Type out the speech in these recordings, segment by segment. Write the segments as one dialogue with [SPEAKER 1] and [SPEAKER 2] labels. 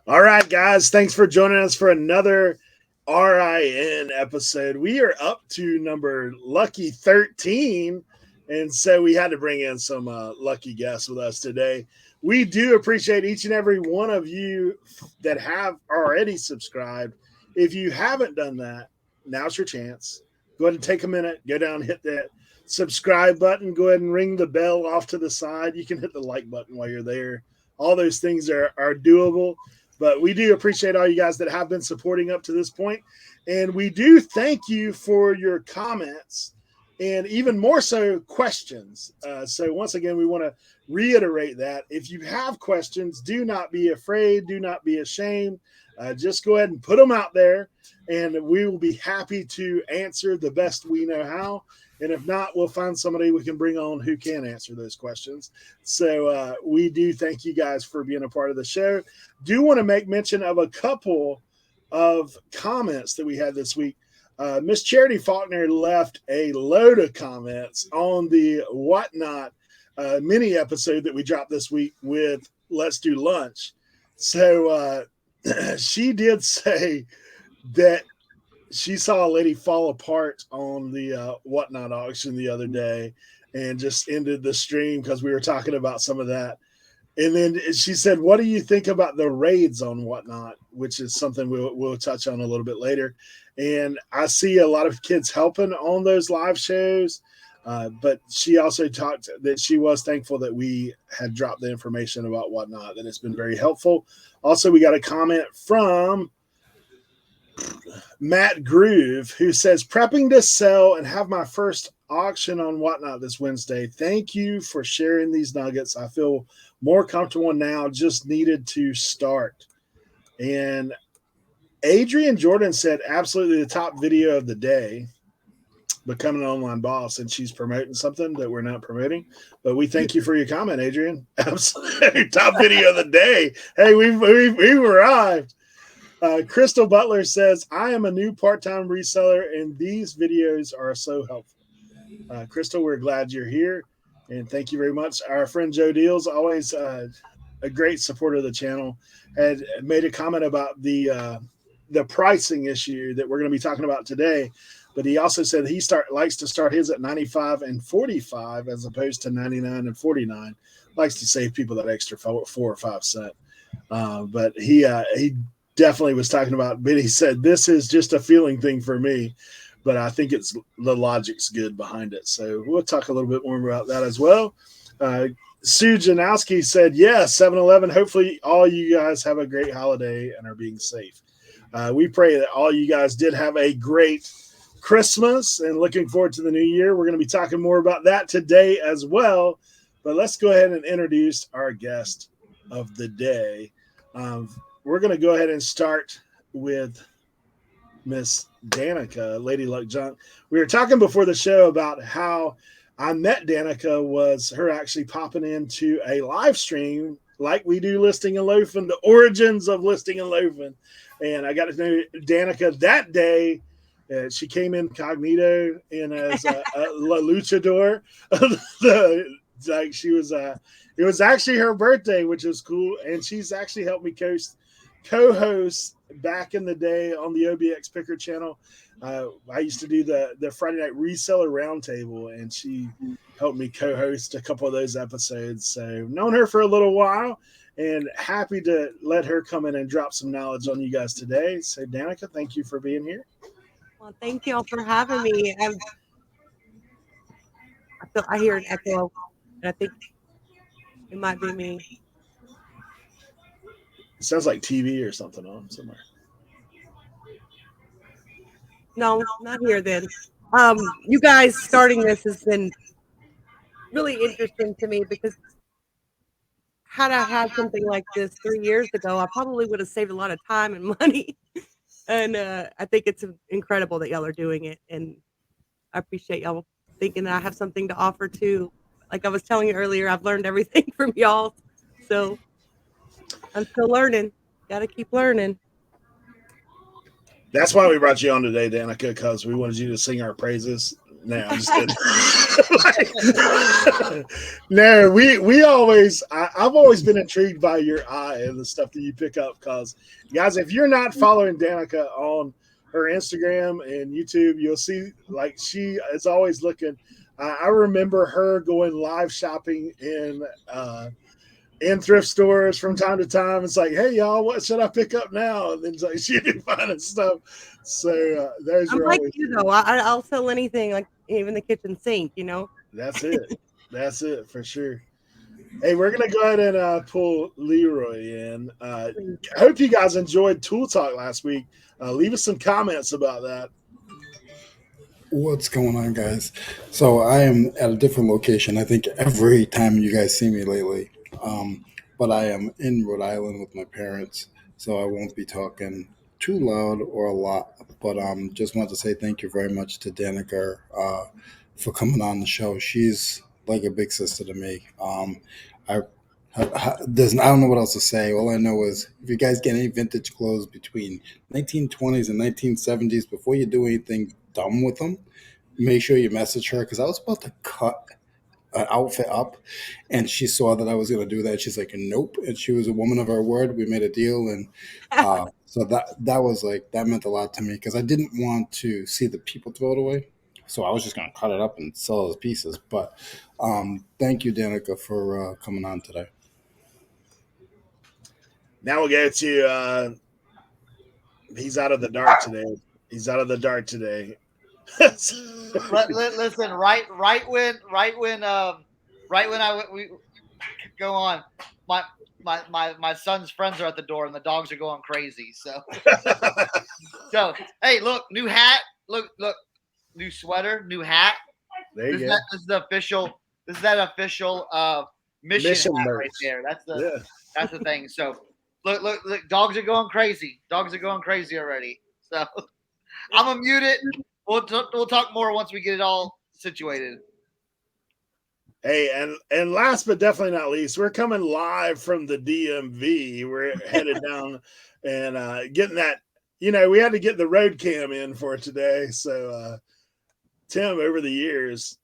[SPEAKER 1] All right, guys. Thanks for joining us for another RIN episode. We are up to number lucky 13. And so we had to bring in some lucky guests with us today. We do appreciate each and every one of you that have already subscribed. If you haven't done that, now's your chance. Go ahead and take a minute, go down, hit that subscribe button, go ahead and ring the bell off to the side. You can hit the like button while you're there. All those things are doable. But we do appreciate all you guys that have been supporting up to this point. And we do thank you for your comments and even more so questions. So once again, we want to reiterate that. If you have questions, do not be afraid. Do not be ashamed. Just go ahead and put them out there, and we will be happy to answer the best we know how. And if not, we'll find somebody we can bring on who can answer those questions. So we do thank you guys for being a part of the show. Do want to make mention of a couple of comments that we had this week. Miss Charity Faulkner left a load of comments on the Whatnot mini episode that we dropped this week with Let's Do Lunch. So she did say that she saw a lady fall apart on the Whatnot auction the other day and just ended the stream because we were talking about some of that. And then she said, what do you think about the raids on Whatnot, which is something we'll touch on a little bit later. And I see a lot of kids helping on those live shows. But she also talked that she was thankful that we had dropped the information about Whatnot, that it's been very helpful. Also, we got a comment from Matt Groove, who says, prepping to sell and have my first auction on Whatnot this Wednesday. Thank you for sharing these nuggets. I feel more comfortable now, just needed to start. And Adrian Jordan said, absolutely the top video of the day, becoming an online boss, and she's promoting something that we're not promoting. But we thank you for your comment, Adrian. Absolutely top video of the day. Hey, we've arrived. Crystal Butler says, I am a new part-time reseller, and these videos are so helpful. Crystal, we're glad you're here, and thank you very much. Our friend Joe Deals, always a great supporter of the channel, had made a comment about the pricing issue that we're going to be talking about today. But he also said he likes to start his at 95 and 45 as opposed to 99 and 49. Likes to save people that extra 4 or 5 cents. But he definitely was talking about, but he said, this is just a feeling thing for me, but I think it's the logic's good behind it. So we'll talk a little bit more about that as well. Sue Janowski said, yes, 7-Eleven. Hopefully all you guys have a great holiday and are being safe. We pray that all you guys did have a great Christmas and looking forward to the new year. We're going to be talking more about that today as well, but let's go ahead and introduce our guest of the day. We're going to go ahead and start with Miss Danica, Lady Luck Junk. We were talking before the show about how I met Danica was her actually popping into a live stream like we do Listing and Loafing, the origins of Listing and Loafing. And I got to know Danica that day. She came incognito and as a luchador. Like she was, it was actually her birthday, which was cool. And she's actually helped me co-host back in the day on the Obxpicker channel. I used to do the Friday night reseller roundtable, and she helped me co-host a couple of those episodes. So known her for a little while, and happy to let her come in and drop some knowledge on you guys today. So Danica, thank you for being here.
[SPEAKER 2] Well, thank you all for having me. I hear an echo, and I think it might be me.
[SPEAKER 1] It sounds like TV or something on somewhere.
[SPEAKER 2] No, not here then. You guys starting this has been really interesting to me because had I had something like this 3 years ago, I probably would have saved a lot of time and money. And I think it's incredible that y'all are doing it. And I appreciate y'all thinking that I have something to offer too. Like I was telling you earlier, I've learned everything from y'all. So I'm still learning. Got to keep learning.
[SPEAKER 1] That's why we brought you on today, Danica, because we wanted you to sing our praises. No, I'm just kidding. No, we always. I've always been intrigued by your eye and the stuff that you pick up. Because guys, if you're not following Danica on her Instagram and YouTube, you'll see like she is always looking. I remember her going live shopping in thrift stores from time to time. It's like, hey y'all, what should I pick up now? And then it's like she do finding stuff. So those
[SPEAKER 2] I'm
[SPEAKER 1] are
[SPEAKER 2] like
[SPEAKER 1] always.
[SPEAKER 2] you though. I'll sell anything, like even the kitchen sink.
[SPEAKER 1] That's it. That's it for sure. Hey, we're gonna go ahead and pull Leroy in. I hope you guys enjoyed Tool Talk last week. Leave us some comments about that.
[SPEAKER 3] What's going on, guys? So I am at a different location. I think every time you guys see me lately, but I am in Rhode Island with my parents, so I won't be talking too loud or a lot. But just want to say thank you very much to Danica for coming on the show. She's like a big sister to me. I I don't know what else to say. All I know is if you guys get any vintage clothes between 1920s and 1970s, before you do anything dumb with them, make sure you message her because I was about to cut an outfit up, and she saw that I was going to do that. She's like, "Nope," and she was a woman of her word. We made a deal, and so that was like that meant a lot to me because I didn't want to see the people throw it away. So I was just going to cut it up and sell it as pieces. But thank you, Danica, for coming on today.
[SPEAKER 1] Now we'll go to he's out of the dark today. He's out of the dark today.
[SPEAKER 4] Listen, right when we go on, my son's friends are at the door and the dogs are going crazy. So hey, look, new hat, look, new sweater, new hat.
[SPEAKER 1] There you go.
[SPEAKER 4] This is the official. This is that official mission hat right there. That's the thing. So look, dogs are going crazy. Dogs are going crazy already. So I'm gonna mute it. We'll talk more once we get it all situated.
[SPEAKER 1] Hey, and last but definitely not least, we're coming live from the DMV. We're headed down and getting that. We had to get the road cam in for today. So, Tim, over the years.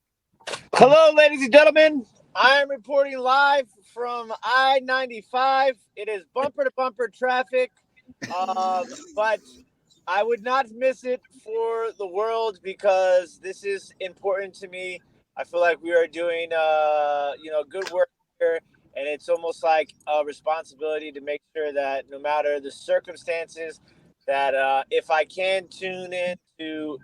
[SPEAKER 5] Hello, ladies and gentlemen. I am reporting live from I-95. It is bumper to bumper traffic, but I would not miss it for the world because this is important to me. I feel like we are doing, good work here, and it's almost like a responsibility to make sure that no matter the circumstances, that if I can tune in to,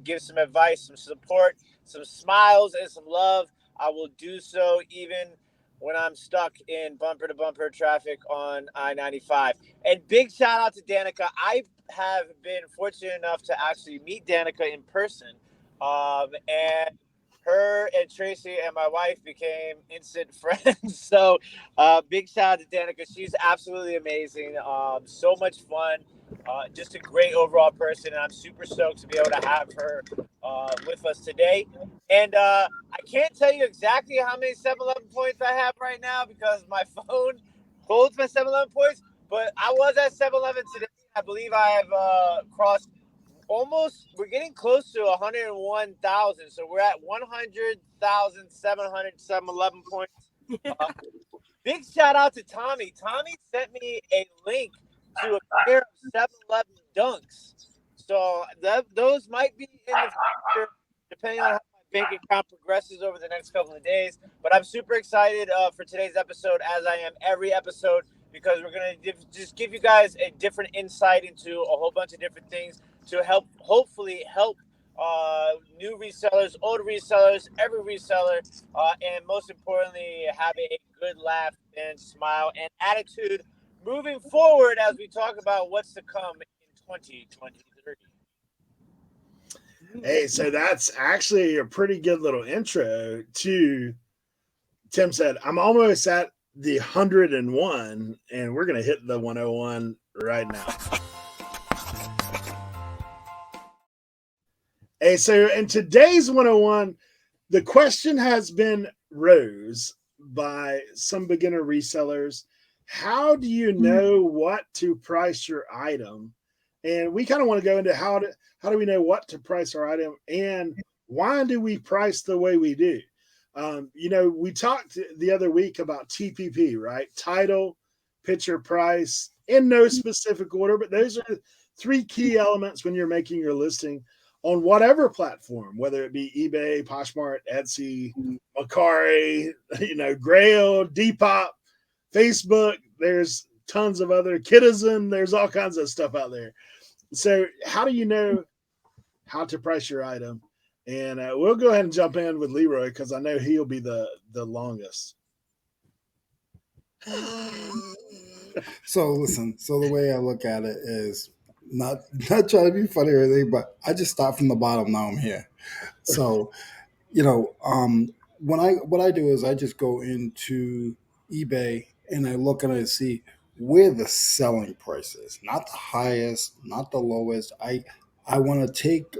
[SPEAKER 5] give some advice, some support, some smiles, and some love, I will do so even when I'm stuck in bumper to bumper traffic on I-95. And big shout out to Danica. I have been fortunate enough to actually meet Danica in person. And her and Tracy and my wife became instant friends. So big shout out to Danica. She's absolutely amazing. So much fun. Just a great overall person. And I'm super stoked to be able to have her with us today. And I can't tell you exactly how many 7-Eleven points I have right now because my phone holds my 7-Eleven points. But I was at 7-Eleven today. I believe I have crossed we're getting close to 101,000. So we're at 100,700 7-Eleven points. Big shout out to Tommy. Tommy sent me a link to a pair of 7-Eleven dunks. So those might be in the future, depending on how my bank account progresses over the next couple of days. But I'm super excited for today's episode, as I am every episode, because we're going to just give you guys a different insight into a whole bunch of different things to hopefully help new resellers, old resellers, every reseller, and most importantly, have a good laugh and smile and attitude moving forward as we talk about what's to come in 2023.
[SPEAKER 1] Hey, so that's actually a pretty good little intro to. Tim said, I'm almost at the 101, and we're going to hit the 101 right now. Hey, so in today's 101, the question has been posed by some beginner resellers. How do you know what to price your item? And we kind of want to go into how do we know what to price our item and why do we price the way we do? We talked the other week about TPP, right? Title, picture, price, in no specific order, but those are 3 key elements when you're making your listing on whatever platform, whether it be eBay, Poshmark, Etsy, Macari, Grail, Depop, Facebook. There's tons of other Kitizen. There's all kinds of stuff out there. So how do you know how to price your item? And we'll go ahead and jump in with Leroy because I know he'll be the longest.
[SPEAKER 3] So listen, so the way I look at it is not trying to be funny or anything, but I just start from the bottom. Now I'm here. So, what I do is I just go into eBay and I look and I see where the selling price is, not the highest, not the lowest. I want to take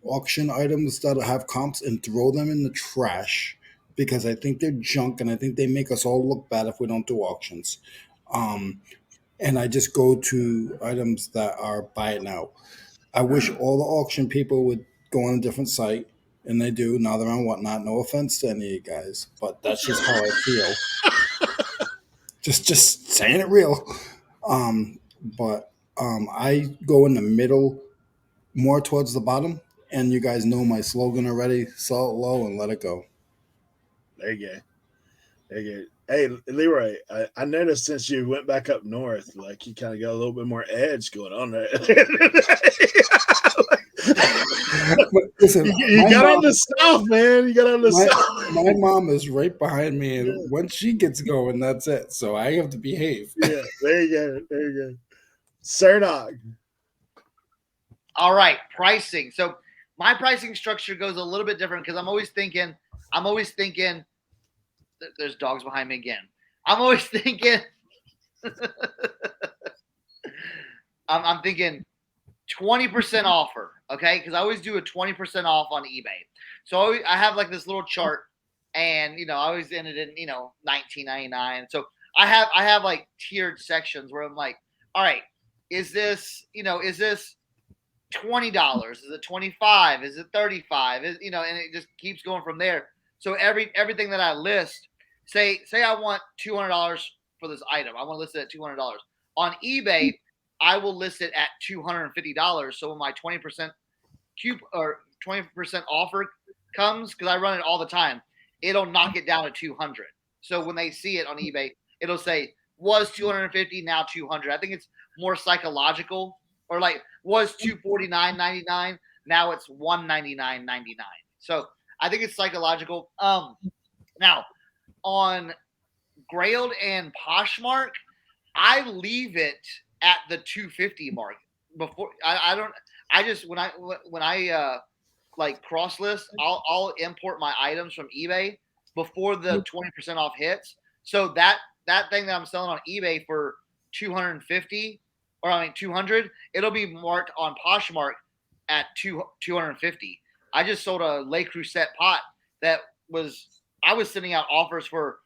[SPEAKER 3] auction items that have comps and throw them in the trash because I think they're junk and I think they make us all look bad if we don't do auctions. And I just go to items that are buy it now. I wish all the auction people would go on a different site, and they do. Now they're on Whatnot. No offense to any of you guys, but that's just how I feel. Just saying it real. But I go in the middle, more towards the bottom, and you guys know my slogan already: sell it low and let it go.
[SPEAKER 1] There you go. There you go. Hey, Leroy, I noticed since you went back up north, like you kind of got a little bit more edge going on there.
[SPEAKER 3] Listen,
[SPEAKER 1] you got on the south, man. You got on the south.
[SPEAKER 3] My mom is right behind me, and once she gets going, that's it. So I have to behave.
[SPEAKER 1] Yeah, there you go. There you go. Cernoch.
[SPEAKER 4] All right, pricing. So my pricing structure goes a little bit different because I'm always thinking. There's dogs behind me again. I'm always thinking. I'm thinking 20% offer, okay? Because I always do a 20% off on eBay. So I have like this little chart, and I always ended in $19.99. So I have like tiered sections where I'm like, all right, is this $20? Is it $25? Is it $35? And it just keeps going from there. So everything that I list, say I want $200 for this item. I want to list it at $200. On eBay, I will list it at $250. So when my 20% 20% offer comes, because I run it all the time, it'll knock it down to 200. So when they see it on eBay, it'll say was 250, now 200. I think it's more psychological, or like was $249.99, now it's $199.99. So I think it's psychological. Now on Grailed and Poshmark, I leave it at the 250 mark. Before when I like cross list, I'll import my items from eBay before the 20% off hits. So that thing that I'm selling on eBay for 250 or 200, it'll be marked on Poshmark at 250. I just sold a Le Creuset pot that I was sending out offers for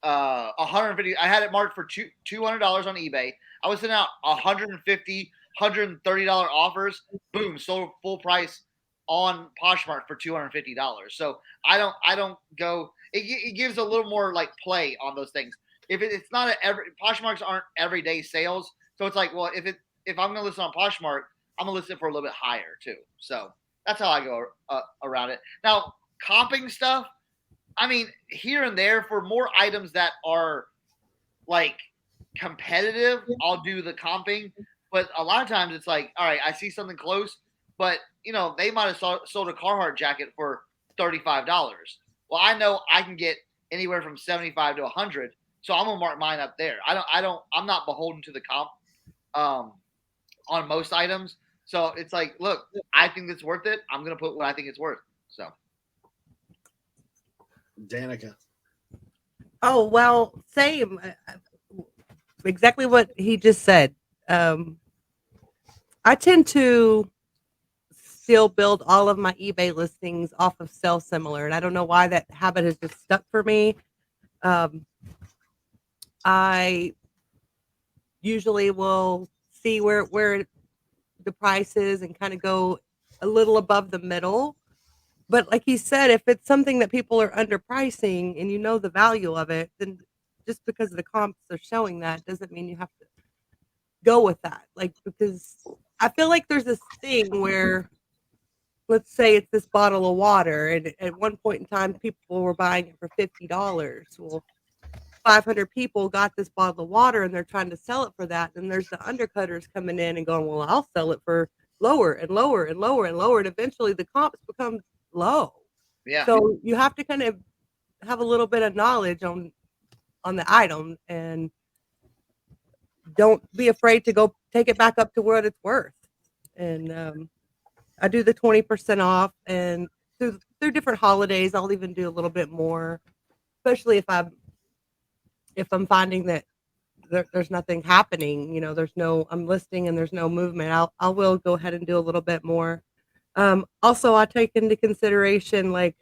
[SPEAKER 4] 150. I had it marked for $200 on eBay. I was sending out $150, $130 offers. Boom, sold full price on Poshmark for $250. So I don't go. It gives a little more like play on those things. If it's not Poshmarks aren't everyday sales, so it's like, well, if I'm gonna list on Poshmark, I'm gonna list it for a little bit higher too. So that's how I go around it. Now comping stuff, I mean, here and there for more items that are like competitive, I'll do the comping. But a lot of times it's like, all right, I see something close, but they might have sold a Carhartt jacket for $35. Well, I know I can get anywhere from 75 to 100, so I'm gonna mark mine up there. I'm not beholden to the comp on most items. So it's like, look, I think it's worth it. I'm gonna put what I think it's worth. So.
[SPEAKER 1] Danica.
[SPEAKER 2] Oh, well, same. Exactly what he just said. I tend to still build all of my eBay listings off of Sell Similar, and I don't know why that habit has just stuck for me. I usually will see where the price is and kind of go a little above the middle But like he said, if it's something that people are underpricing and you know the value of it, then just because the comps are showing that doesn't mean you have to go with that. Like, because I feel like there's this thing where, let's say it's this bottle of water, and at one point in time, people were buying it for $50. Well, 500 people got this bottle of water and they're trying to sell it for that. And there's the undercutters coming in and going, well, I'll sell it for lower and lower and lower and lower. And eventually the comps become low.
[SPEAKER 4] Yeah.
[SPEAKER 2] So you have to kind of have a little bit of knowledge on the item, and don't be afraid to go take it back up to what it's worth. And I do the 20% off, and through different holidays, I'll even do a little bit more, especially if I'm finding that there's nothing happening, I'm listing and there's no movement. I will go ahead and do a little bit more. Also, I take into consideration like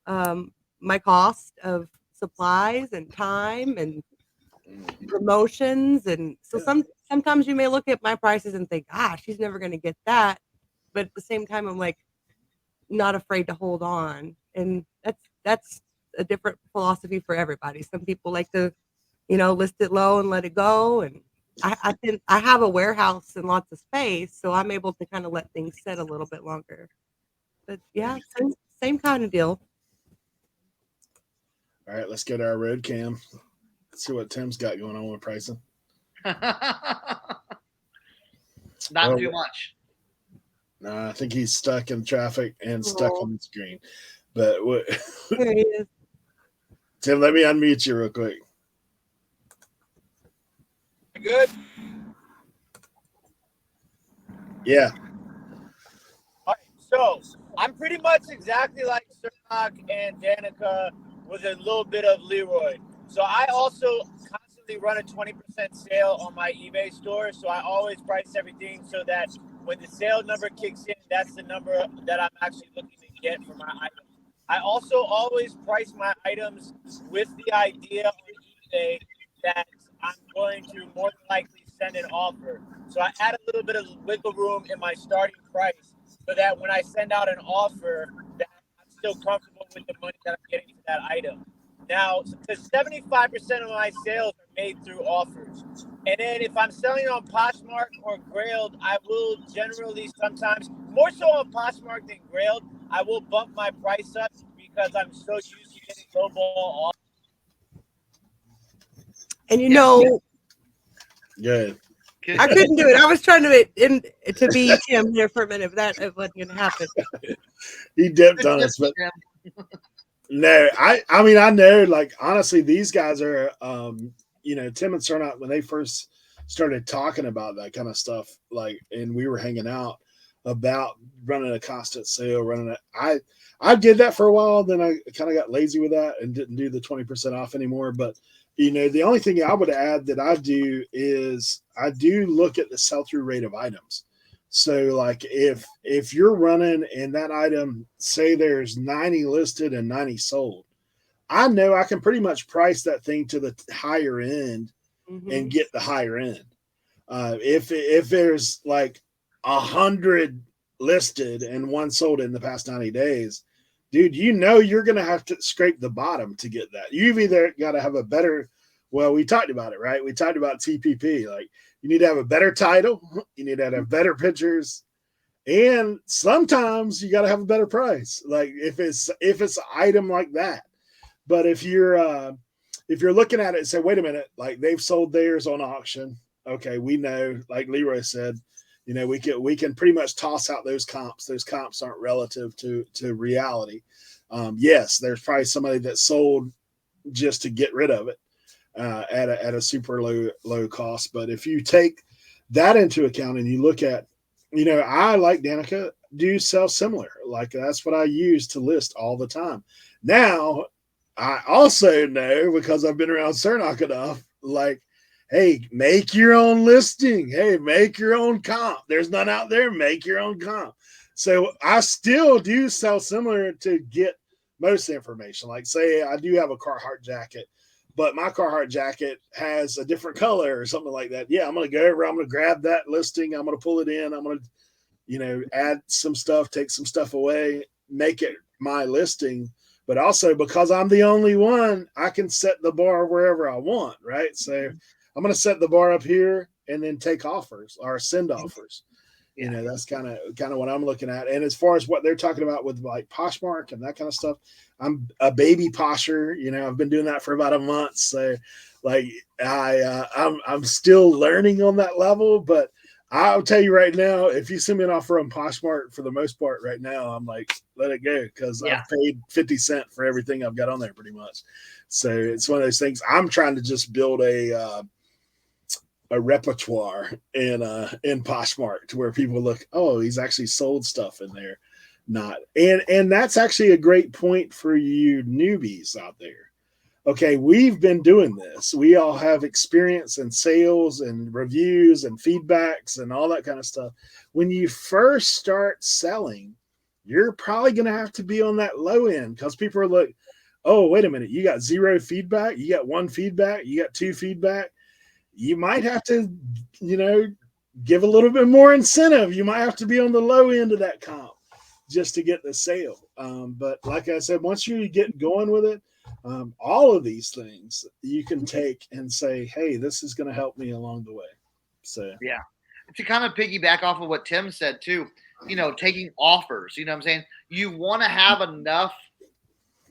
[SPEAKER 2] my cost of supplies and time and promotions, and so sometimes you may look at my prices and think, ah, she's never going to get that, but at the same time, I'm like not afraid to hold on, and that's a different philosophy for everybody. Some people like to list it low and let it go. And I have a warehouse and lots of space, so I'm able to kind of let things sit a little bit longer. But yeah, same kind of deal.
[SPEAKER 1] All right, let's get our road cam. Let's see what Tim's got going on with pricing.
[SPEAKER 4] Not too much.
[SPEAKER 1] No, I think he's stuck in traffic and stuck on the screen. But what?
[SPEAKER 2] There he is.
[SPEAKER 1] Tim, let me unmute you real quick.
[SPEAKER 5] Good.
[SPEAKER 1] Yeah.
[SPEAKER 5] All right, so I'm pretty much exactly like Cernoch and Danica with a little bit of Leroy. So I also constantly run a 20% sale on my eBay store. So I always price everything so that when the sale number kicks in, that's the number that I'm actually looking to get for my item. I also always price my items with the idea on eBay that I'm going to more than likely send an offer. So I add a little bit of wiggle room in my starting price so that when I send out an offer, that I'm still comfortable with the money that I'm getting for that item. Now, because 75% of my sales are made through offers. And then if I'm selling on Poshmark or Grailed, I will generally sometimes, more so on Poshmark than Grailed, I will bump my price up because I'm so used to getting lowball offers.
[SPEAKER 2] And
[SPEAKER 1] Good.
[SPEAKER 2] I couldn't do it. I was trying to be Tim here for a minute, but that wasn't going to happen.
[SPEAKER 1] He dipped on us, but no, I mean, I know, like, honestly, these guys are, Tim and Cernoch, when they first started talking about that kind of stuff, like, and we were hanging out about running a constant sale, I did that for a while. Then I kind of got lazy with that and didn't do the 20% off anymore. But, the only thing I would add that I do is I do look at the sell-through rate of items. So like if you're running and that item, say there's 90 listed and 90 sold, I know I can pretty much price that thing to the higher end and get the higher end. If there's like 100 listed and one sold in the past 90 days, dude, you're going to have to scrape the bottom to get that. You've either got to have a better, we talked about it, right? We talked about TPP. Like, you need to have a better title. You need to have better pictures. And sometimes you got to have a better price. Like if it's an item like that. But if you're looking at it and say, wait a minute, like they've sold theirs on auction. Okay. We know, like Leroy said, we can pretty much toss out those comps. Those comps aren't relative to reality. Yes, there's probably somebody that sold just to get rid of it at a super low cost. But if you take that into account and you look at, I, like Danica, do sell similar. Like that's what I use to list all the time. Now, I also know, because I've been around Cernoch enough, like, hey, make your own listing. Hey, make your own comp. There's none out there. Make your own comp. So I still do sell similar to get most information. Like, say I do have a Carhartt jacket, but my Carhartt jacket has a different color or something like that. Yeah, I'm going to go over. I'm going to grab that listing. I'm going to pull it in. I'm going to, add some stuff, take some stuff away, make it my listing, but also because I'm the only one, I can set the bar wherever I want, right? So I'm going to set the bar up here and then take offers or send offers. You know, that's kind of what I'm looking at. And as far as what they're talking about with like Poshmark and that kind of stuff, I'm a baby posher. You know, I've been doing that for about a month, so like I'm still learning on that level. But I'll tell you right now, if you send me an offer on Poshmark, for the most part, right now, I'm like, let it go, because I've paid 50 cents for everything I've got on there, pretty much. So it's one of those things. I'm trying to just build a repertoire in Poshmark to where people look, oh, he's actually sold stuff in there. Not and that's actually a great point for you newbies out there. Okay, we've been doing this. We all have experience in sales and reviews and feedbacks and all that kind of stuff. When you first start selling, you're probably going to have to be on that low end, because people are like, oh, wait a minute, you got 0 feedback, you got 1 feedback, you got 2 feedback. You might have to, give a little bit more incentive. You might have to be on the low end of that comp just to get the sale. But like I said, once you get going with it, all of these things you can take and say, hey, this is going to help me along the way. So,
[SPEAKER 4] yeah. To kind of piggyback off of what Tim said too, taking offers, you know what I'm saying? You want to have enough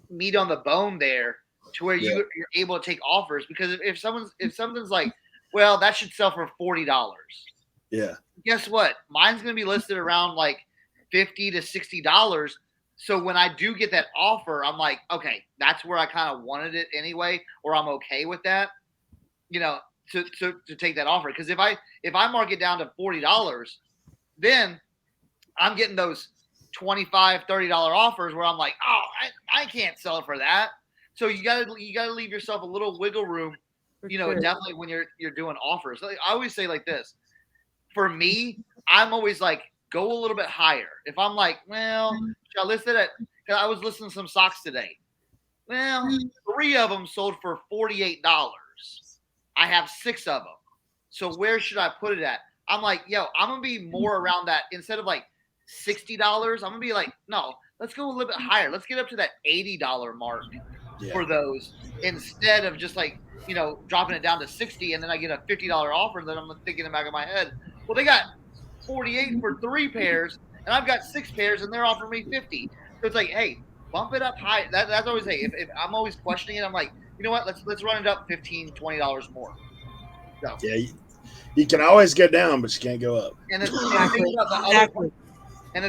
[SPEAKER 4] meat on the bone there to where you're able to take offers, because if something's like, well, that should sell for $40.
[SPEAKER 1] Yeah.
[SPEAKER 4] Guess what? Mine's going to be listed around like $50 to $60. So when I do get that offer, I'm like, okay, that's where I kind of wanted it anyway, or I'm okay with that, to take that offer. Because if I mark it down to $40, then I'm getting those $25, $30 offers where I'm like, oh, I can't sell it for that. So you gotta leave yourself a little wiggle room, definitely when you're doing offers. Like, I always say like this. For me, I'm always like, go a little bit higher. If I'm like, well, should I list it at? Cause I was listing some socks today. Well, 3 of them sold for $48. I have 6 of them. So where should I put it at? I'm like, yo, I'm gonna be more around that. Instead of like $60, I'm gonna be like, no, let's go a little bit higher. Let's get up to that $80 mark for those, instead of just like, dropping it down to 60 and then I get a $50 offer. And then I'm thinking in the back of my head, well, they got 48 for 3 pairs and I've got 6 pairs and they're offering me 50. So it's like, hey, bump it up high. That's always, hey, if I'm always questioning it, I'm like, you know what? Let's run it up $15, $20 more. So.
[SPEAKER 1] Yeah, you can always go down, but you can't go up.
[SPEAKER 4] And the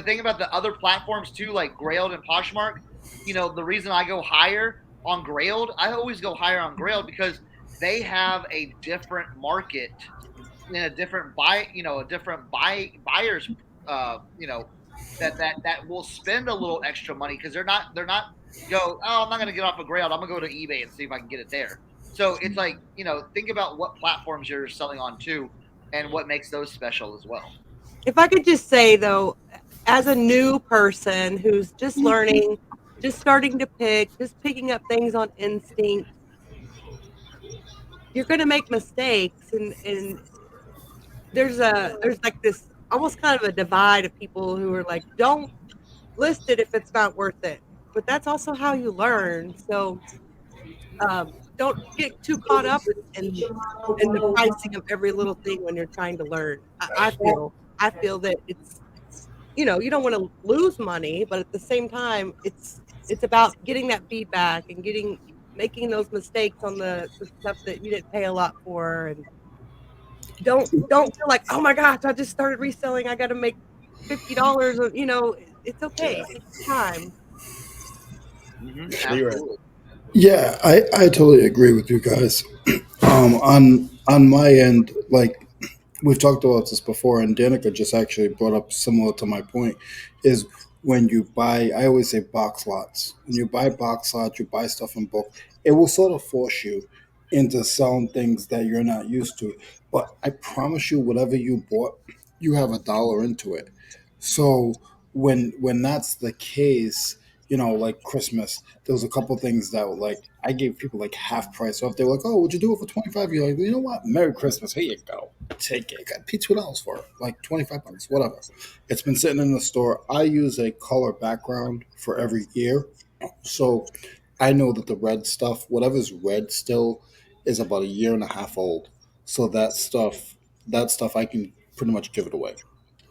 [SPEAKER 4] thing about the other platforms too, like Grailed and Poshmark, the reason I go higher on Grailed, I always go higher on Grailed because they have a different market and a different buyers, that will spend a little extra money, because they're not go, oh, I'm not going to get off of Grailed, I'm going to go to eBay and see if I can get it there. So it's like, think about what platforms you're selling on too, and what makes those special as well.
[SPEAKER 2] If I could just say though, as a new person who's just learning, just starting to just picking up things on instinct, you're going to make mistakes, and there's like this almost kind of a divide of people who are like, don't list it if it's not worth it. But that's also how you learn. So don't get too caught up in the pricing of every little thing when you're trying to learn. I feel that it's you don't want to lose money, but at the same time, it's about getting that feedback and making those mistakes on the stuff that you didn't pay a lot for, and don't feel like, oh my gosh, I just started reselling, I got to make $50. It's okay.
[SPEAKER 1] Yeah.
[SPEAKER 2] It's time.
[SPEAKER 4] Absolutely.
[SPEAKER 3] Yeah, I totally agree with you guys. On my end, like we've talked about this before, and Danica just actually brought up similar to my point, is when you buy, I always say box lots. When you buy box lots, you buy stuff in bulk, it will sort of force you into selling things that you're not used to. But I promise you, whatever you bought, you have $1 into it. So when that's the case, like Christmas, there was a couple things that were like I gave people like half price. So if they were like, "Oh, would you do it for 25?" You're like, "You know what? Merry Christmas. Here you go. Take it. Got paid $2 for it. Like $25, whatever." It's been sitting in the store. I use a color background for every year, so I know that the red stuff, whatever's red still, is about a year and a half old. So that stuff I can pretty much give it away.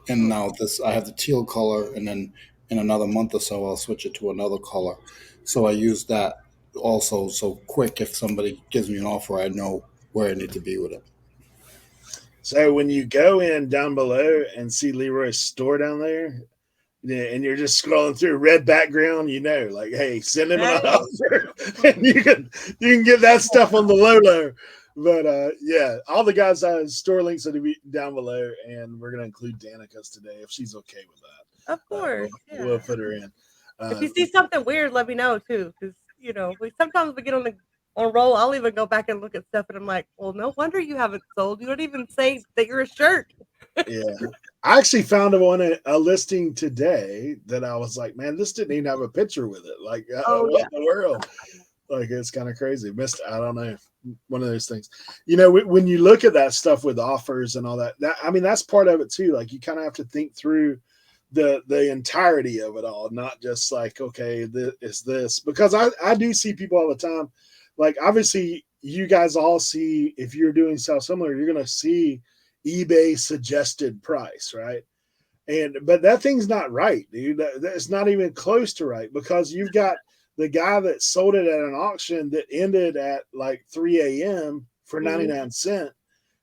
[SPEAKER 3] And now this, I have the teal color, and then in another month or so, I'll switch it to another color. So I use that also. So quick, if somebody gives me an offer, I know where I need to be with it.
[SPEAKER 1] So when you go in down below and see Leroy's store down there, and you're just scrolling through red background, like, hey, send him an offer, and you can get that stuff on the low. But yeah, all the guys' store links will be down below, and we're gonna include Danica's today if she's okay with that.
[SPEAKER 2] Of course,
[SPEAKER 1] we'll put her in.
[SPEAKER 2] If you see something weird, let me know too, because sometimes we get on a roll. I'll even go back and look at stuff, and I'm like, well, no wonder you haven't sold. You don't even say that you're a shirt.
[SPEAKER 1] Yeah, I actually found a listing today that I was like, man, this didn't even have a picture with it. Like, what in the world? Like, it's kind of crazy. I don't know. One of those things. When you look at that stuff with offers and all that, I mean, that's part of it too. Like, you kind of have to think through the entirety of it all, not just like, okay, this, because I do see people all the time. Like, obviously, you guys all see, if you're doing similar, you're going to see eBay suggested price, right? But that thing's not right, dude. That's not even close to right, because you've got the guy that sold it at an auction that ended at like 3 a.m. for 99 cents.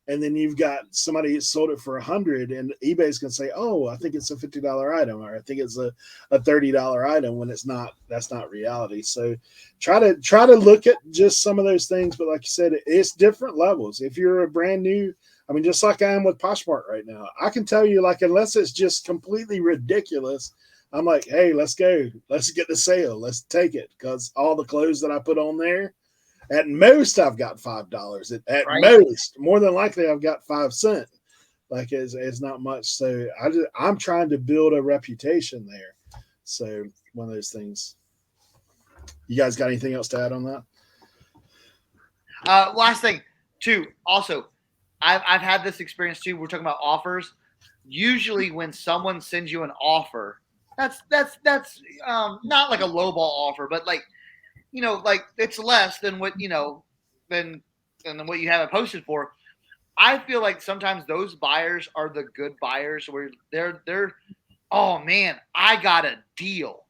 [SPEAKER 1] And then you've got somebody that sold it for 100, and eBay's going to say, oh, I think it's a $50 item, or I think it's a $30 item, when it's not. That's not reality. So try to look at just some of those things. But like you said, it's different levels. If you're a brand new, I mean, just like I am with Poshmark right now, I can tell you, like, unless it's just completely ridiculous, I'm like, hey, let's go. Let's get the sale. Let's take it. Because all the clothes that I put on there, at most, I've got $5. At most, more than likely, I've got 5 cents. Like, it's not much. So I'm trying to build a reputation there. So one of those things. You guys got anything else to add on that?
[SPEAKER 4] Last thing, too. Also, I've had this experience too. We're talking about offers. Usually, when someone sends you an offer, that's not like a lowball offer, but like, like it's less than what than what you have it posted for. I feel like sometimes those buyers are the good buyers, where they're oh man, I got a deal,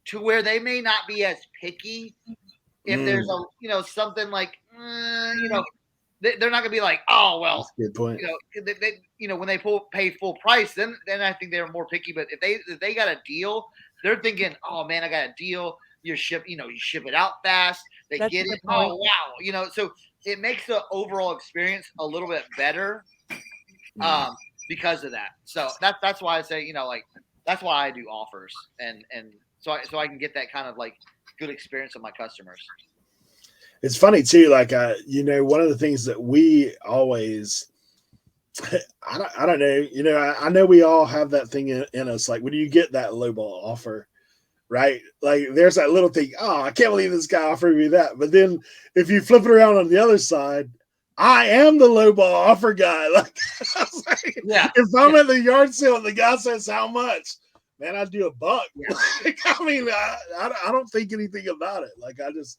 [SPEAKER 4] to where they may not be as picky if there's a something like they're not gonna be like, oh well,
[SPEAKER 1] that's a good point.
[SPEAKER 4] They when they pay full price, then I think they're more picky. But if they got a deal, they're thinking, oh man, I got a deal. You ship it out fast. They get it. Oh wow, so it makes the overall experience a little bit better because of that. So that's why I say, that's why I do offers, and so I can get that kind of like good experience with my customers.
[SPEAKER 1] It's funny too, like one of the things that we always, I don't know, I know we all have that thing in us. Like, when you get that lowball offer, right? Like, there's that little thing, oh, I can't believe this guy offered me that. But then if you flip it around on the other side, I am the lowball offer guy. Like, if I'm at the yard sale and the guy says how much, man, I'd do $1. Yeah. Like, I mean, I don't think anything about it. Like, I just,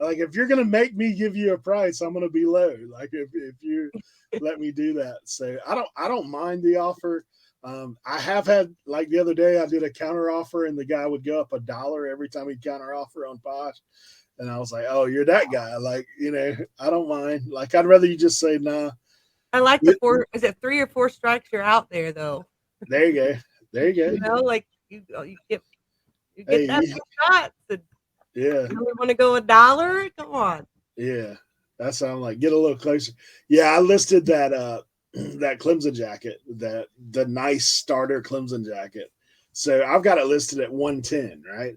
[SPEAKER 1] like, if you're going to make me give you a price, I'm going to be low. Like, if you let me do that. So I don't mind the offer. I have had, like, the other day I did a counter offer, and the guy would go up $1 every time he'd counter offer on Posh. And I was like, oh, you're that guy. Like, I don't mind. Like, I'd rather you just say, nah.
[SPEAKER 2] I like the 4, is it 3 or 4 strikes you're out there though?
[SPEAKER 1] There you go. There you go.
[SPEAKER 2] Like you get that shots.
[SPEAKER 1] Yeah.
[SPEAKER 2] You want to go $1? Come on.
[SPEAKER 1] Yeah. That sounds like, get a little closer. Yeah, I listed that that Clemson jacket, the nice starter Clemson jacket. So I've got it listed at 110, right?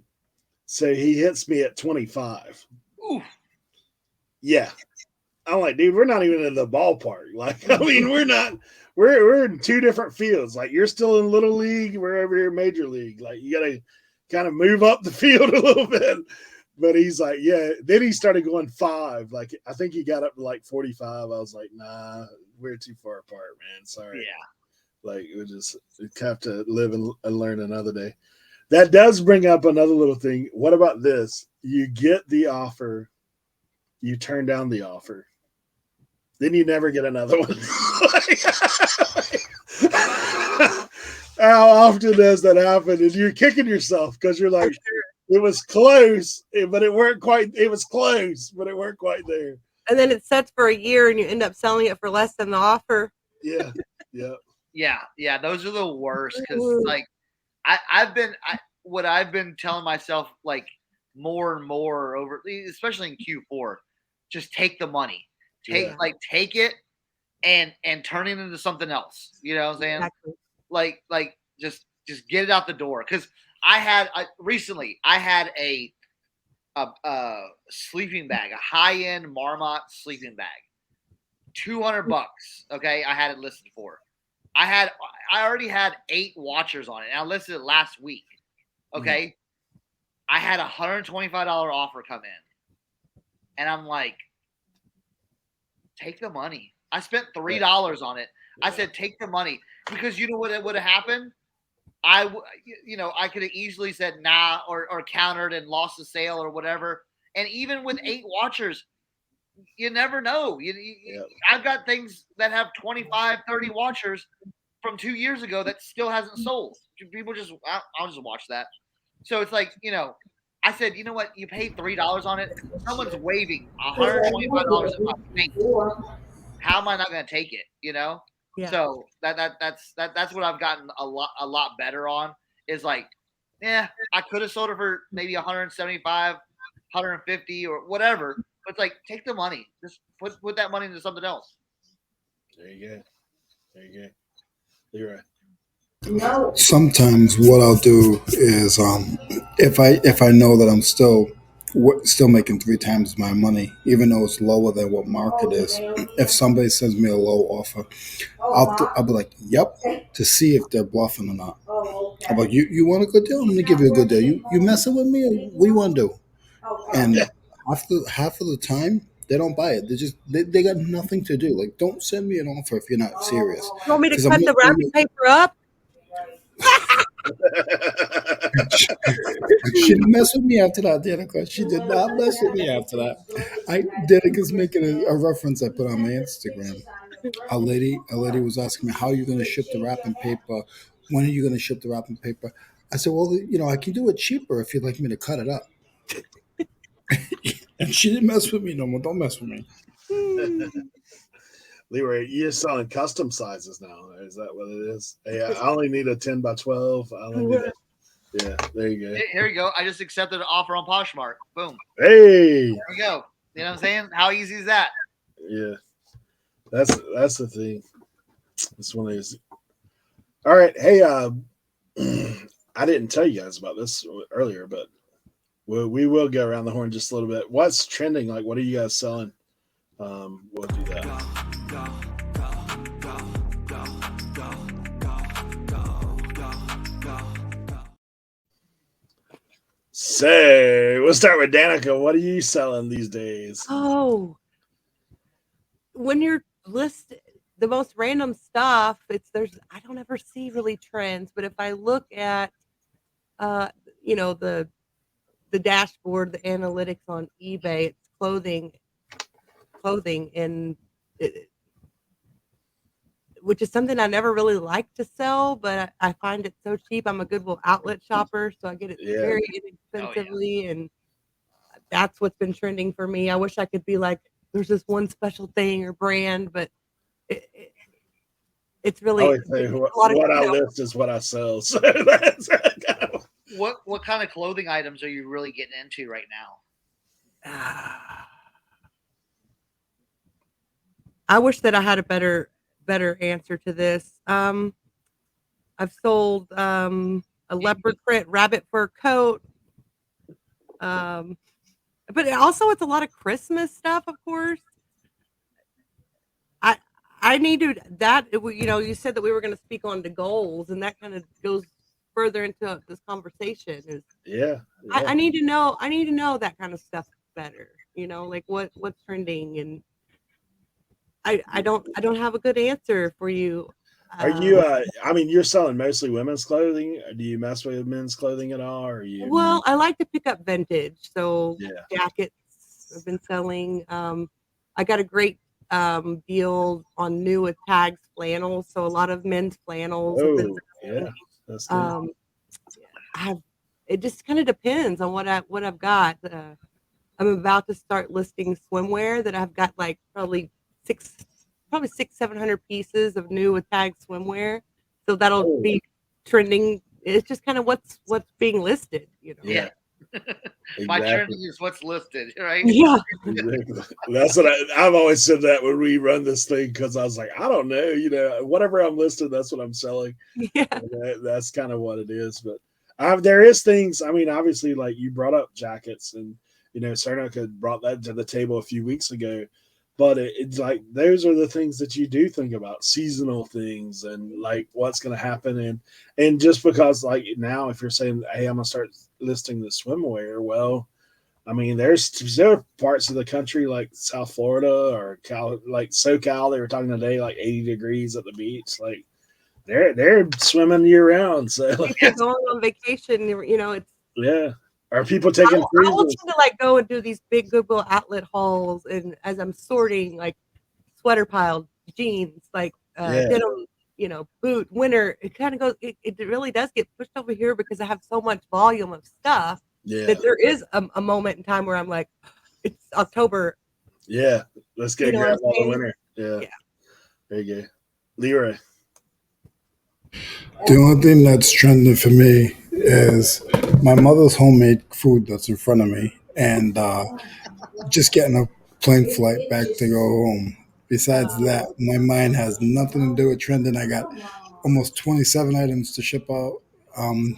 [SPEAKER 1] So he hits me at 25.
[SPEAKER 4] Ooh.
[SPEAKER 1] Yeah. I'm like, dude, we're not even in the ballpark. Like, I mean, we're in 2 different fields. Like, you're still in little league, we're over here major league. Like, you gotta kind of move up the field a little bit. But he's like, yeah. Then he started going 5. Like, I think he got up to like 45. I was like, nah, we're too far apart, man. Sorry.
[SPEAKER 4] Yeah.
[SPEAKER 1] Like, we have to live and learn another day. That does bring up another little thing. What about this? You get the offer, you turn down the offer, then you never get another one. How often does that happen? And you're kicking yourself because you're like, it was close, but it weren't quite. It was close, but it weren't quite there.
[SPEAKER 2] And then it sets for a year, and you end up selling it for less than the offer.
[SPEAKER 1] Yeah.
[SPEAKER 4] Those are the worst because like what I've been telling myself like more and more over, especially in Q4, just take the money, take it and turn it into something else. You know what I'm saying?
[SPEAKER 2] Exactly.
[SPEAKER 4] Like just get it out the door. Because recently I had a sleeping bag, a high-end Marmot sleeping bag, $200. Okay, I had it listed for. I already had 8 watchers on it, and I listed it last week. Okay, I had a $125 offer come in, and I'm like, take the money. I spent $3 on it. I said, take the money, because you know what would have happened? I could have easily said nah or countered and lost the sale or whatever. And even with 8 watchers, you never know. I've got things that have 25, 30 watchers from 2 years ago that still hasn't sold. People just, I'll just watch that. So it's like, I said, you know what? You paid $3 on it. Someone's waving $125 in my face. How am I not going to take it? Yeah. So that's what I've gotten a lot better on, is like, I could have sold it for maybe 175, 150 or whatever. But it's like, take the money. Just put that money into something else.
[SPEAKER 1] There you go. You're right.
[SPEAKER 3] Sometimes what I'll do is, if I know that I'm still making 3 times my money, even though it's lower than what market is. If somebody sends me a low offer, I'll be like, yep, to see if they're bluffing or not. I'm like, you want a good deal? I'm gonna give you a good deal. You messing with me? Or what do you want to do? And half of the time, they don't buy it. They got nothing to do. Like, don't send me an offer if you're not serious.
[SPEAKER 2] You want me to cut the wrapping paper up?
[SPEAKER 3] She didn't mess with me after that, Danica. She did not mess with me after that. Danica's making a reference I put on my Instagram. A lady was asking me, how are you going to ship the wrapping paper? When are you going to ship the wrapping paper? I said, well, I can do it cheaper if you'd like me to cut it up. And she didn't mess with me no more. Don't mess with me.
[SPEAKER 1] Leroy, you're selling custom sizes now. Is that what it is? Hey, I only need a 10 by 12. I only need a, yeah, there you go.
[SPEAKER 4] Here you go. I just accepted an offer on Poshmark. Boom.
[SPEAKER 1] Hey.
[SPEAKER 4] There we go. You know what I'm saying? How easy is that?
[SPEAKER 1] Yeah. That's the thing. It's one of these. All right. Hey, I didn't tell you guys about this earlier, but we will go around the horn just a little bit. What's trending? Like, what are you guys selling? We'll do that. So we'll start with Danica. What are you selling these days?
[SPEAKER 2] Oh, when you're listed, the most random stuff, I don't ever see really trends, but if I look at, the dashboard, the analytics on eBay, it's clothing, and which is something I never really like to sell, but I find it so cheap. I'm a Goodwill outlet shopper, so I get it very inexpensively, and that's what's been trending for me. I wish I could be like, there's this one special thing or brand, but it's really
[SPEAKER 1] what I list is what I sell. So that's
[SPEAKER 4] what kind of clothing items are you really getting into right now?
[SPEAKER 2] I wish that I had a better answer to this. I've sold a leopard print rabbit fur coat, but also it's a lot of Christmas stuff, of course. I need to you said that we were going to speak on the goals, and that kind of goes further into this conversation is
[SPEAKER 1] yeah.
[SPEAKER 2] I need to know that kind of stuff better, like what's trending, and I don't have a good answer for you.
[SPEAKER 1] Are you I mean, you're selling mostly women's clothing. Do you mess with men's clothing at all? Or are you
[SPEAKER 2] Well, I like to pick up vintage, so
[SPEAKER 1] Yeah.
[SPEAKER 2] jackets I've been selling. I got a great deal on new with tags flannels, so a lot of men's flannels have been selling.
[SPEAKER 1] Yeah, that's good.
[SPEAKER 2] It just kind of depends on what I've got. I'm about to start listing swimwear that I've got like probably 700 pieces of new with tag swimwear. So that'll be trending. It's just kind of what's being listed,
[SPEAKER 4] Yeah.
[SPEAKER 1] Exactly.
[SPEAKER 4] My trending is what's listed, right?
[SPEAKER 2] Yeah.
[SPEAKER 1] Exactly. That's what I've always said that when we run this thing, because I was like, I don't know, whatever I'm listed, that's what I'm selling.
[SPEAKER 2] Yeah.
[SPEAKER 1] That's kind of what it is. But there is things, I mean, obviously, like you brought up jackets, and Cernoch had brought that to the table a few weeks ago. But it's like those are the things that you do think about, seasonal things, and like what's going to happen. And just because like now, if you're saying, hey, I'm going to start listing the swimwear, well, I mean, there are parts of the country like South Florida or like SoCal. They were talking today, like 80 degrees at the beach. Like they're swimming year round. So like,
[SPEAKER 2] going on vacation, it's
[SPEAKER 1] yeah. Are people taking
[SPEAKER 2] I want you to like go and do these big Goodwill outlet hauls, and as I'm sorting like sweater pile, jeans, like denim, boot, winter, it kind of goes, it really does get pushed over here because I have so much volume of stuff that there is a moment in time where I'm like, it's October.
[SPEAKER 1] Yeah, let's get grab all the winter. Yeah. There you go. Leroy.
[SPEAKER 3] The only thing that's trending for me is my mother's homemade food that's in front of me, and just getting a plane flight back to go home. Besides that, my mind has nothing to do with trending. I got almost 27 items to ship out,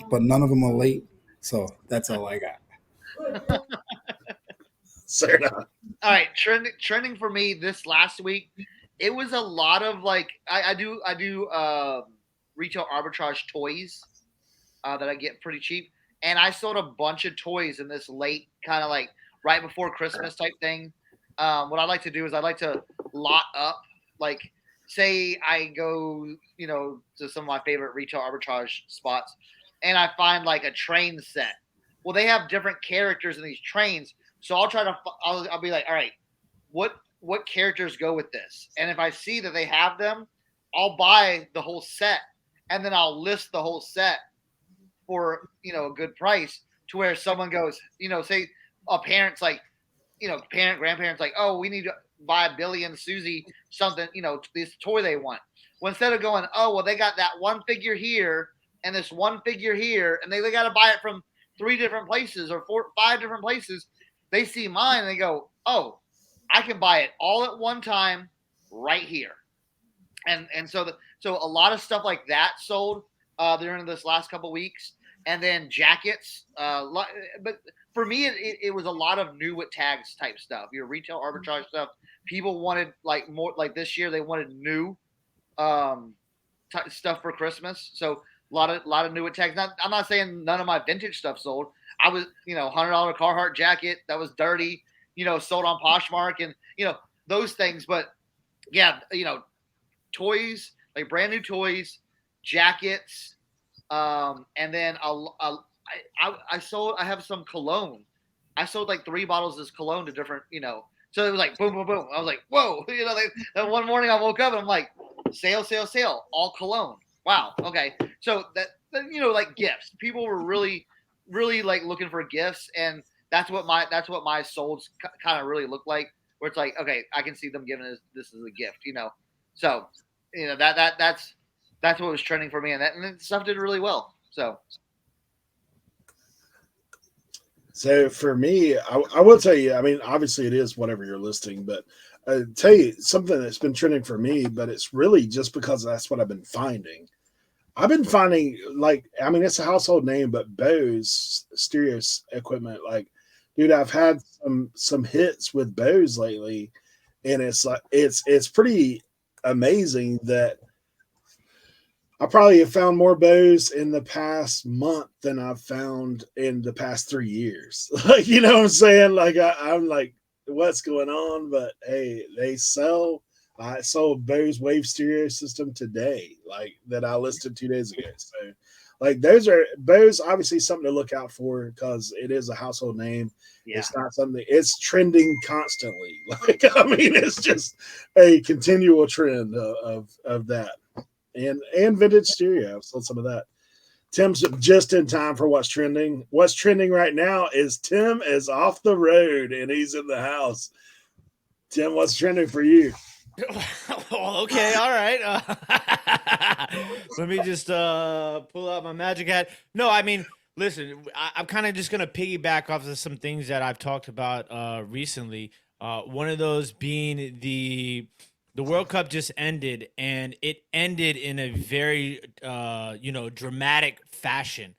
[SPEAKER 3] but none of them are late, so that's all I got.
[SPEAKER 1] Cernoch.
[SPEAKER 4] All right, trending for me this last week, it was a lot of like I do retail arbitrage toys that I get pretty cheap, and I sold a bunch of toys in this late kind of like right before Christmas type thing. What I like to do is I like to lot up, like say I go to some of my favorite retail arbitrage spots, and I find like a train set. Well, they have different characters in these trains, so I'll be like, all right, what characters go with this? And if I see that they have them, I'll buy the whole set, and then I'll list the whole set for a good price, to where someone goes, say a parent's like, grandparents like, oh, we need to buy Billy and Susie something, this toy they want. Well, instead of going, oh, well, they got that one figure here and this one figure here, and they got to buy it from 3 different places or 5 different places, they see mine and they go, oh, I can buy it all at one time right here. And so a lot of stuff like that sold during this last couple of weeks. And then jackets, but for me, it was a lot of new with tags type stuff. Your retail arbitrage stuff. People wanted like more, like this year they wanted new stuff for Christmas. So a lot of new with tags. I'm not saying none of my vintage stuff sold. I was $100 Carhartt jacket that was dirty, sold on Poshmark, and those things. But yeah, toys, like brand new toys, jackets. And then I have some cologne. I sold like 3 bottles of this cologne to different, so it was like boom, boom, boom. I was like, whoa, then one morning I woke up and I'm like, sale, all cologne. Wow. Okay. So that, like gifts, people were really, really like looking for gifts. And that's what my solds kind of really look like, where it's like, okay, I can see them giving this as a gift, so, that's what was trending for me, and that stuff did really well.
[SPEAKER 1] So for me, I will tell you, I mean, obviously it is whatever you're listing, but tell you something that's been trending for me, but it's really just because that's what I've been finding. I've been finding, like, I mean, it's a household name, but Bose stereo equipment, like, dude, I've had some hits with Bose lately, and it's like it's pretty amazing that I probably have found more bows in the past month than I've found in the past 3 years. Like, you know what I'm saying? Like, I'm like, what's going on? But hey, they sell. I sold Bose wave stereo system today, like that I listed 2 days ago. So, like, those are Bose, obviously something to look out for because it is a household name.
[SPEAKER 4] Yeah.
[SPEAKER 1] It's not something. It's trending constantly. Like, I mean, it's just a continual trend of that and vintage stereo. I've sold some of that. Tim's just in time for what's trending. What's trending right now is Tim is off the road and he's in the house. Tim, what's trending for you?
[SPEAKER 6] Well, okay, all right. Let me just pull out my magic hat. No, I mean, listen, I'm kind of just gonna piggyback off of some things that I've talked about recently. One of those being the World Cup just ended, and it ended in a very dramatic fashion.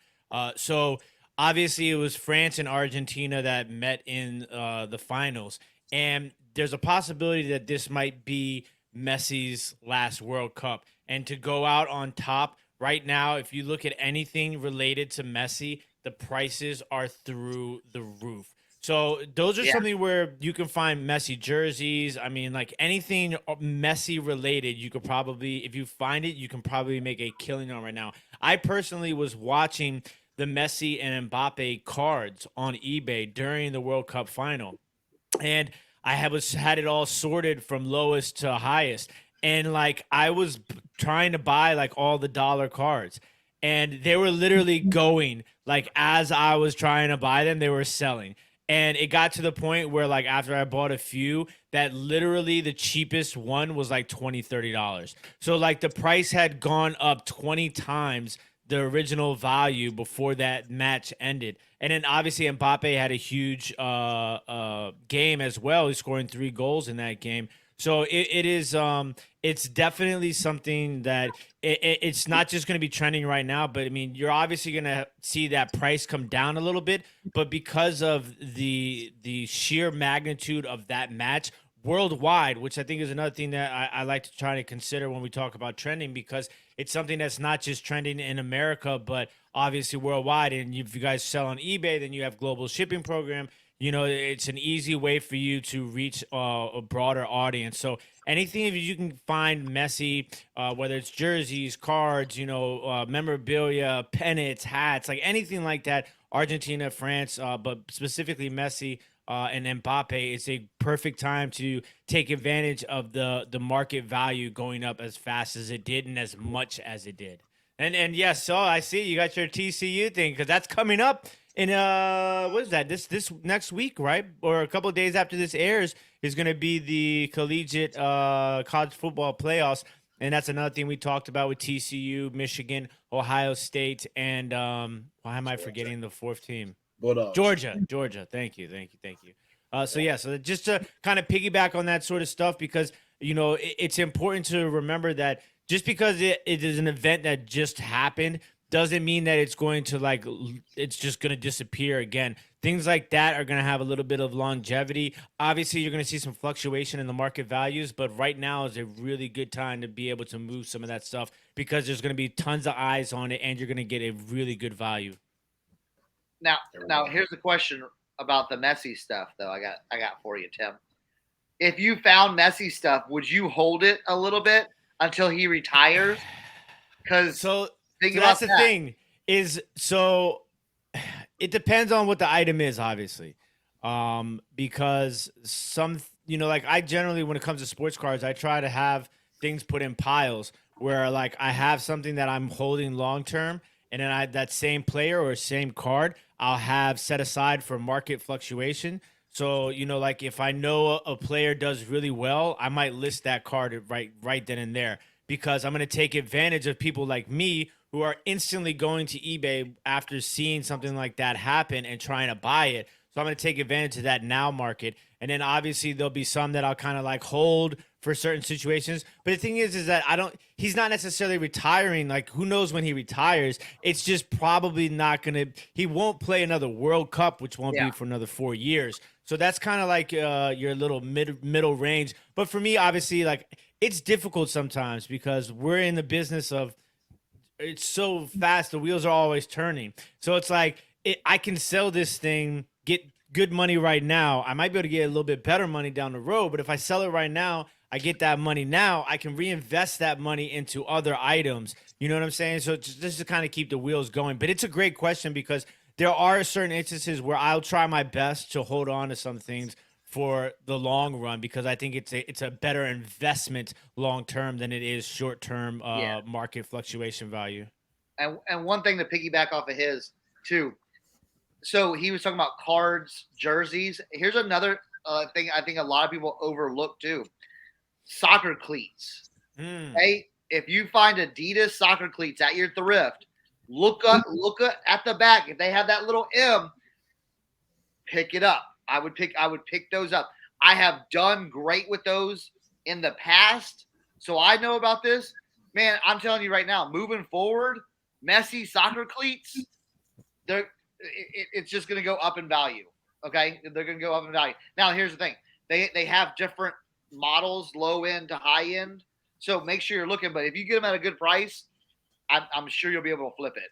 [SPEAKER 6] So obviously, it was France and Argentina that met in the finals, and there's a possibility that this might be Messi's last World Cup. And to go out on top right now, if you look at anything related to Messi, the prices are through the roof. So those are something where you can find Messi jerseys. I mean, like anything Messi related, you could probably, if you find it, you can probably make a killing on right now. I personally was watching the Messi and Mbappe cards on eBay during the World Cup final, and I had it all sorted from lowest to highest, and like I was trying to buy like all the dollar cards, and they were literally going like as I was trying to buy them, they were selling. And it got to the point where like after I bought a few, that literally the cheapest one was like $20-$30. So like the price had gone up 20 times the original value before that match ended. And then obviously Mbappe had a huge game as well. He's scoring 3 goals in that game. So it is it's definitely something that it's not just going to be trending right now, but I mean, you're obviously going to see that price come down a little bit, but because of the sheer magnitude of that match worldwide, which I think is another thing that I like to try to consider when we talk about trending, because it's something that's not just trending in America, but obviously worldwide. And if you guys sell on eBay, then you have global shipping program. You know, it's an easy way for you to reach a broader audience. So anything if you can find Messi, whether it's jerseys, cards, memorabilia, pennants, hats, like anything like that, Argentina, France, but specifically Messi and Mbappe, it's a perfect time to take advantage of the market value going up as fast as it did and as much as it did. And yes, so I see you got your TCU thing because that's coming up in what is that? This next week, right? Or a couple of days after this airs is going to be the collegiate college football playoffs, and that's another thing we talked about with TCU, Michigan, Ohio State, and why am I forgetting the fourth team?
[SPEAKER 1] Bulldogs.
[SPEAKER 6] Georgia. Thank you. So just to kind of piggyback on that sort of stuff, because it's important to remember that just because it is an event that just happened doesn't mean that it's going to it's just going to disappear again. Things like that are going to have a little bit of longevity. Obviously, you're going to see some fluctuation in the market values, but right now is a really good time to be able to move some of that stuff because there's going to be tons of eyes on it and you're going to get a really good value.
[SPEAKER 4] Now here's the question about the Messi stuff, though. I got for you, Tim. If you found Messi stuff, would you hold it a little bit until he retires? Because
[SPEAKER 6] that's the thing is, so it depends on what the item is, obviously, because some, like I generally, when it comes to sports cards, I try to have things put in piles where like I have something that I'm holding long term, and then that same player or same card I'll have set aside for market fluctuation. So, like if I know a player does really well, I might list that card right then and there because I'm going to take advantage of people like me who are instantly going to eBay after seeing something like that happen and trying to buy it. So I'm going to take advantage of that now market. And then obviously there'll be some that I'll kind of like hold for certain situations. But the thing is that he's not necessarily retiring. Like who knows when he retires? It's just probably he won't play another World Cup, which won't be for another 4 years. So that's kind of like your little middle range. But for me, obviously, like it's difficult sometimes because we're in the business of it's so fast. The wheels are always turning. So it's like I can sell this thing, get good money right now. I might be able to get a little bit better money down the road, but if I sell it right now, I get that money now. I can reinvest that money into other items. You know what I'm saying? So just to kind of keep the wheels going. But it's a great question because there are certain instances where I'll try my best to hold on to some things for the long run because I think it's a better investment long term than it is short term market fluctuation value.
[SPEAKER 4] And one thing to piggyback off of his too. So he was talking about cards, jerseys. Here's another thing I think a lot of people overlook too: soccer cleats. Hey, if you find Adidas soccer cleats at your thrift, look at the back. If they have that little M, pick it up. I would pick those up. I have done great with those in the past, so I know about this. Man, I'm telling you right now, moving forward, messy soccer cleats, it's just going to go up in value. Okay, they're going to go up in value. Now, here's the thing: they have different models, low end to high end. So make sure you're looking. But if you get them at a good price, I'm sure you'll be able to flip it.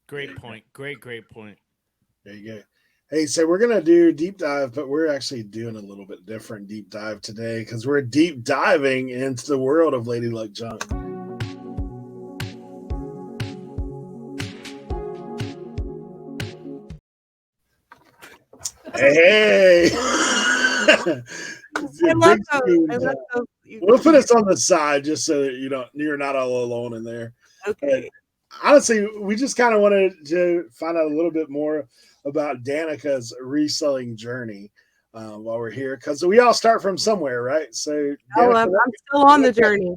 [SPEAKER 6] Great point. Great point.
[SPEAKER 1] There you go. Hey, so we're going to do deep dive, but we're actually doing a little bit different deep dive today because we're deep diving into the world of Lady Luck junk. Hey. We'll put us on the side just so that you're not all alone in there.
[SPEAKER 2] Okay.
[SPEAKER 1] But honestly, we just kind of wanted to find out a little bit more about Danica's reselling journey while we're here, because we all start from somewhere, right? So
[SPEAKER 2] Danica, I'm still on the journey.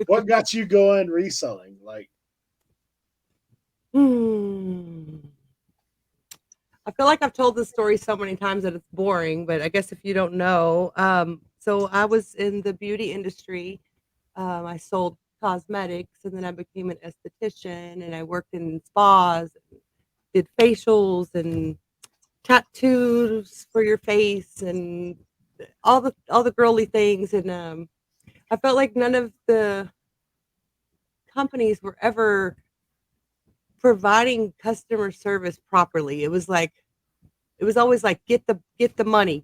[SPEAKER 1] What got you going reselling? Like,
[SPEAKER 2] I feel like I've told this story so many times that it's boring, but I guess if you don't know, so I was in the beauty industry. I sold cosmetics, and then I became an esthetician, and I worked in spas, did facials and tattoos for your face, and all the girly things. And I felt like none of the companies were ever providing customer service properly. It was always like get the money,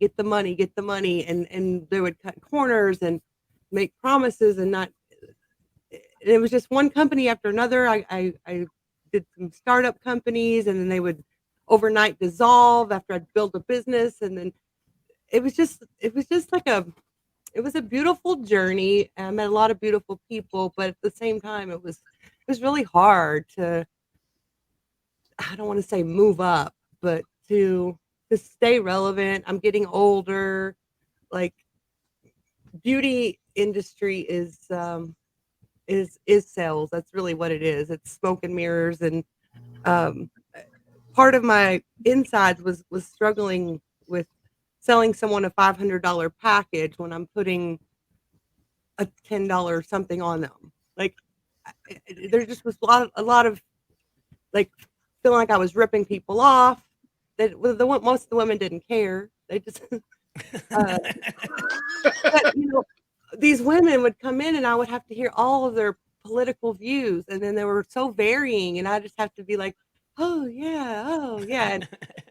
[SPEAKER 2] and they would cut corners and make promises and not. It was just one company after another. I did some startup companies, and then they would overnight dissolve after I'd build a business, and then it was just like it was a beautiful journey. I met a lot of beautiful people, but at the same time, it was really hard to, I don't want to say move up, but to stay relevant. I'm getting older. Like, beauty industry is sales. That's really what it is. It's smoke and mirrors. And part of my insides was struggling with selling someone a $500 package when I'm putting a $10 something on them. Like, there just was a lot of like feeling like I was ripping people off. That most of the women didn't care. They just but, these women would come in, and I would have to hear all of their political views, and then they were so varying, and I just have to be like, oh yeah, and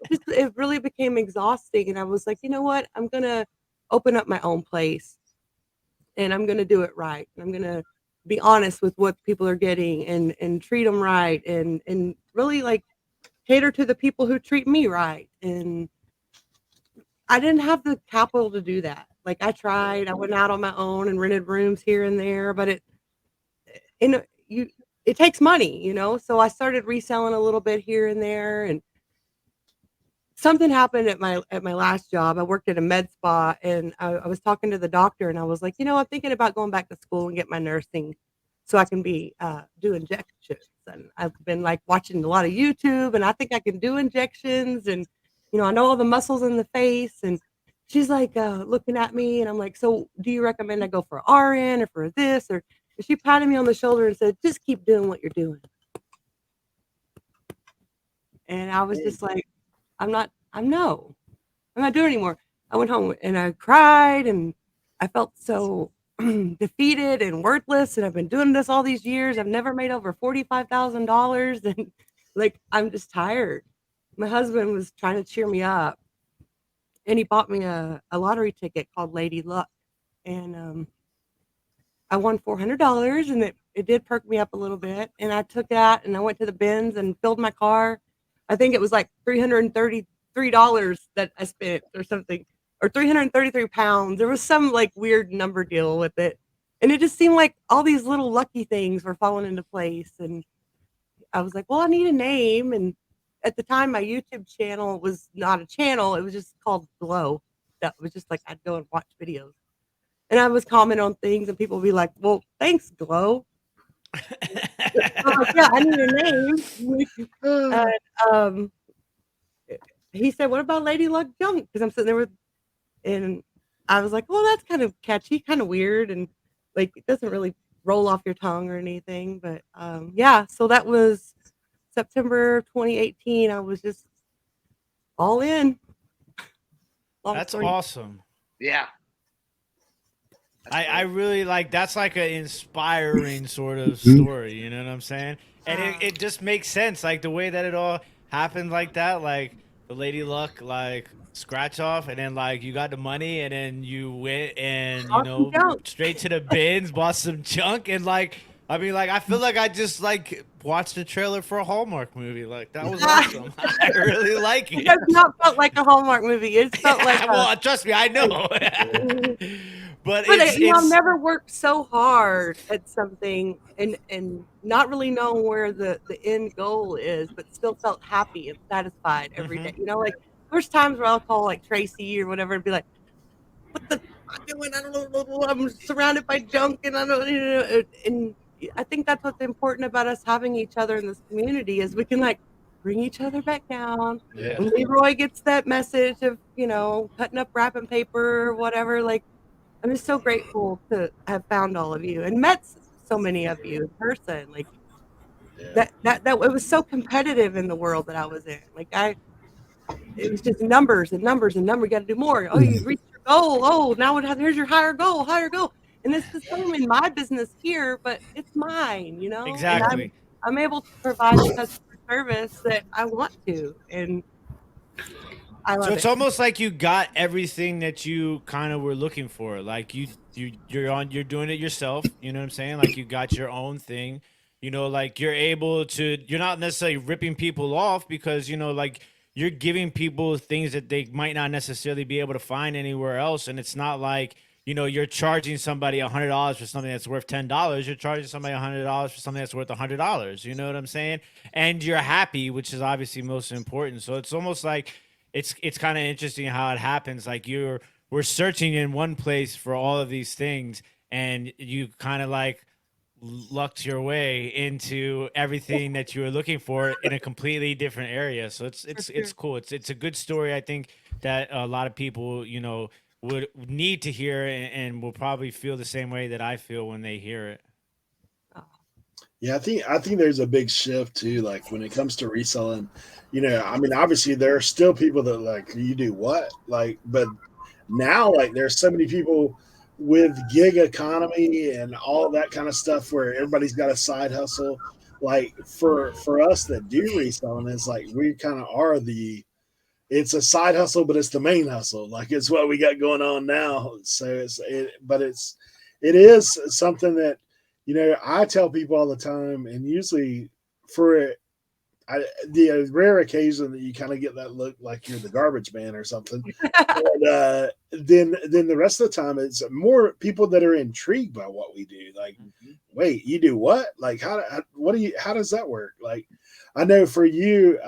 [SPEAKER 2] it really became exhausting. And I was like, you know what? I'm gonna open up my own place, and I'm gonna do it right. I'm gonna be honest with what people are getting, and treat them right, and really like cater to the people who treat me right. And I didn't have the capital to do that. Like, I tried. I went out on my own and rented rooms here and there, but it takes money, So I started reselling a little bit here and there, and something happened at my last job. I worked at a med spa, and I was talking to the doctor, and I was like, I'm thinking about going back to school and get my nursing so I can be do injections. And I've been like watching a lot of YouTube, and I think I can do injections, and I know all the muscles in the face. And she's like looking at me, and I'm like, so do you recommend I go for RN or for this? Or she patted me on the shoulder and said, just keep doing what you're doing. And I was just like, I'm not doing it anymore. I went home and I cried, and I felt so defeated and worthless, and I've been doing this all these years. I've never made over $45,000, and like I'm just tired. My husband was trying to cheer me up, and he bought me a lottery ticket called Lady Luck, and I won $400, and it did perk me up a little bit. And I took that and I went to the bins and filled my car. I think it was like $333 that I spent or something, or 333 pounds. There was some like weird number deal with it. And it just seemed like all these little lucky things were falling into place. And I was like, well, I need a name. And at the time, my YouTube channel was not a channel. It was just called Glow. That was just like, I'd go and watch videos. And I was commenting on things, and people would be like, well, thanks, Glow. I'm like, yeah, I need a name. And he said, what about Lady Luck Junk? Because I'm sitting there and I was like, well, that's kind of catchy, kind of weird. And like, it doesn't really roll off your tongue or anything. But yeah, so that was September 2018. I was just all in.
[SPEAKER 6] That's awesome.
[SPEAKER 4] Yeah.
[SPEAKER 6] I really like, that's like an inspiring sort of story, you know what I'm saying? And it just makes sense, like the way that it all happened like that, like the Lady Luck like scratch off, and then like you got the money, and then you went and you know straight to the bins, bought some junk, and like I mean, like I feel like I just like watched the trailer for a Hallmark movie. Like that was awesome. I really like it.
[SPEAKER 2] It does not felt like a Hallmark movie. It felt like
[SPEAKER 6] well, trust me, I know. But
[SPEAKER 2] I've never worked so hard at something and not really knowing where the end goal is, but still felt happy and satisfied every day. You know, like there's times where I'll call like Tracy or whatever and be like, "What the fuck am I doing? I don't know. I'm surrounded by junk, and I don't." You know, and I think that's what's important about us having each other in this community is we can like bring each other back down.
[SPEAKER 6] Yeah.
[SPEAKER 2] When Leroy gets that message of cutting up wrapping paper or whatever, like. I'm just so grateful to have found all of you and met so many of you in person. Like that it was so competitive in the world that I was in. Like it was just numbers and numbers and numbers. You got to do more. Oh, you reached your goal. Oh, now here's your higher goal. And it's the same in my business here, but it's mine.
[SPEAKER 6] Exactly.
[SPEAKER 2] And I'm able to provide the customer service that I want to, and I love
[SPEAKER 6] so it's
[SPEAKER 2] it.
[SPEAKER 6] almost like you got everything that you kind of were looking for. Like you're doing it yourself. You know what I'm saying? Like you got your own thing. Like you're not necessarily ripping people off because like you're giving people things that they might not necessarily be able to find anywhere else. And it's not like you're charging somebody $100 for something that's worth $10. You're charging somebody $100 for something that's worth $100. You know what I'm saying? And you're happy, which is obviously most important. So it's almost like it's kind of interesting how it happens. Like we're searching in one place for all of these things, and you kind of like lucked your way into everything that you were looking for in a completely different area. So it's cool. It's a good story. I think that a lot of people would need to hear and will probably feel the same way that I feel when they hear it.
[SPEAKER 1] Yeah, I think there's a big shift too. Like when it comes to reselling, I mean, obviously there are still people that like you do what, like, but now like there's so many people with gig economy and all that kind of stuff where everybody's got a side hustle. Like for us that do reselling, it's like we kind of are it's a side hustle, but it's the main hustle. Like it's what we got going on now. So it is something that. I tell people all the time, and usually for the rare occasion that you kind of get that look like you're the garbage man or something, and, then the rest of the time it's more people that are intrigued by what we do. Like, wait, you do what? Like, how does that work? Like, I know for you,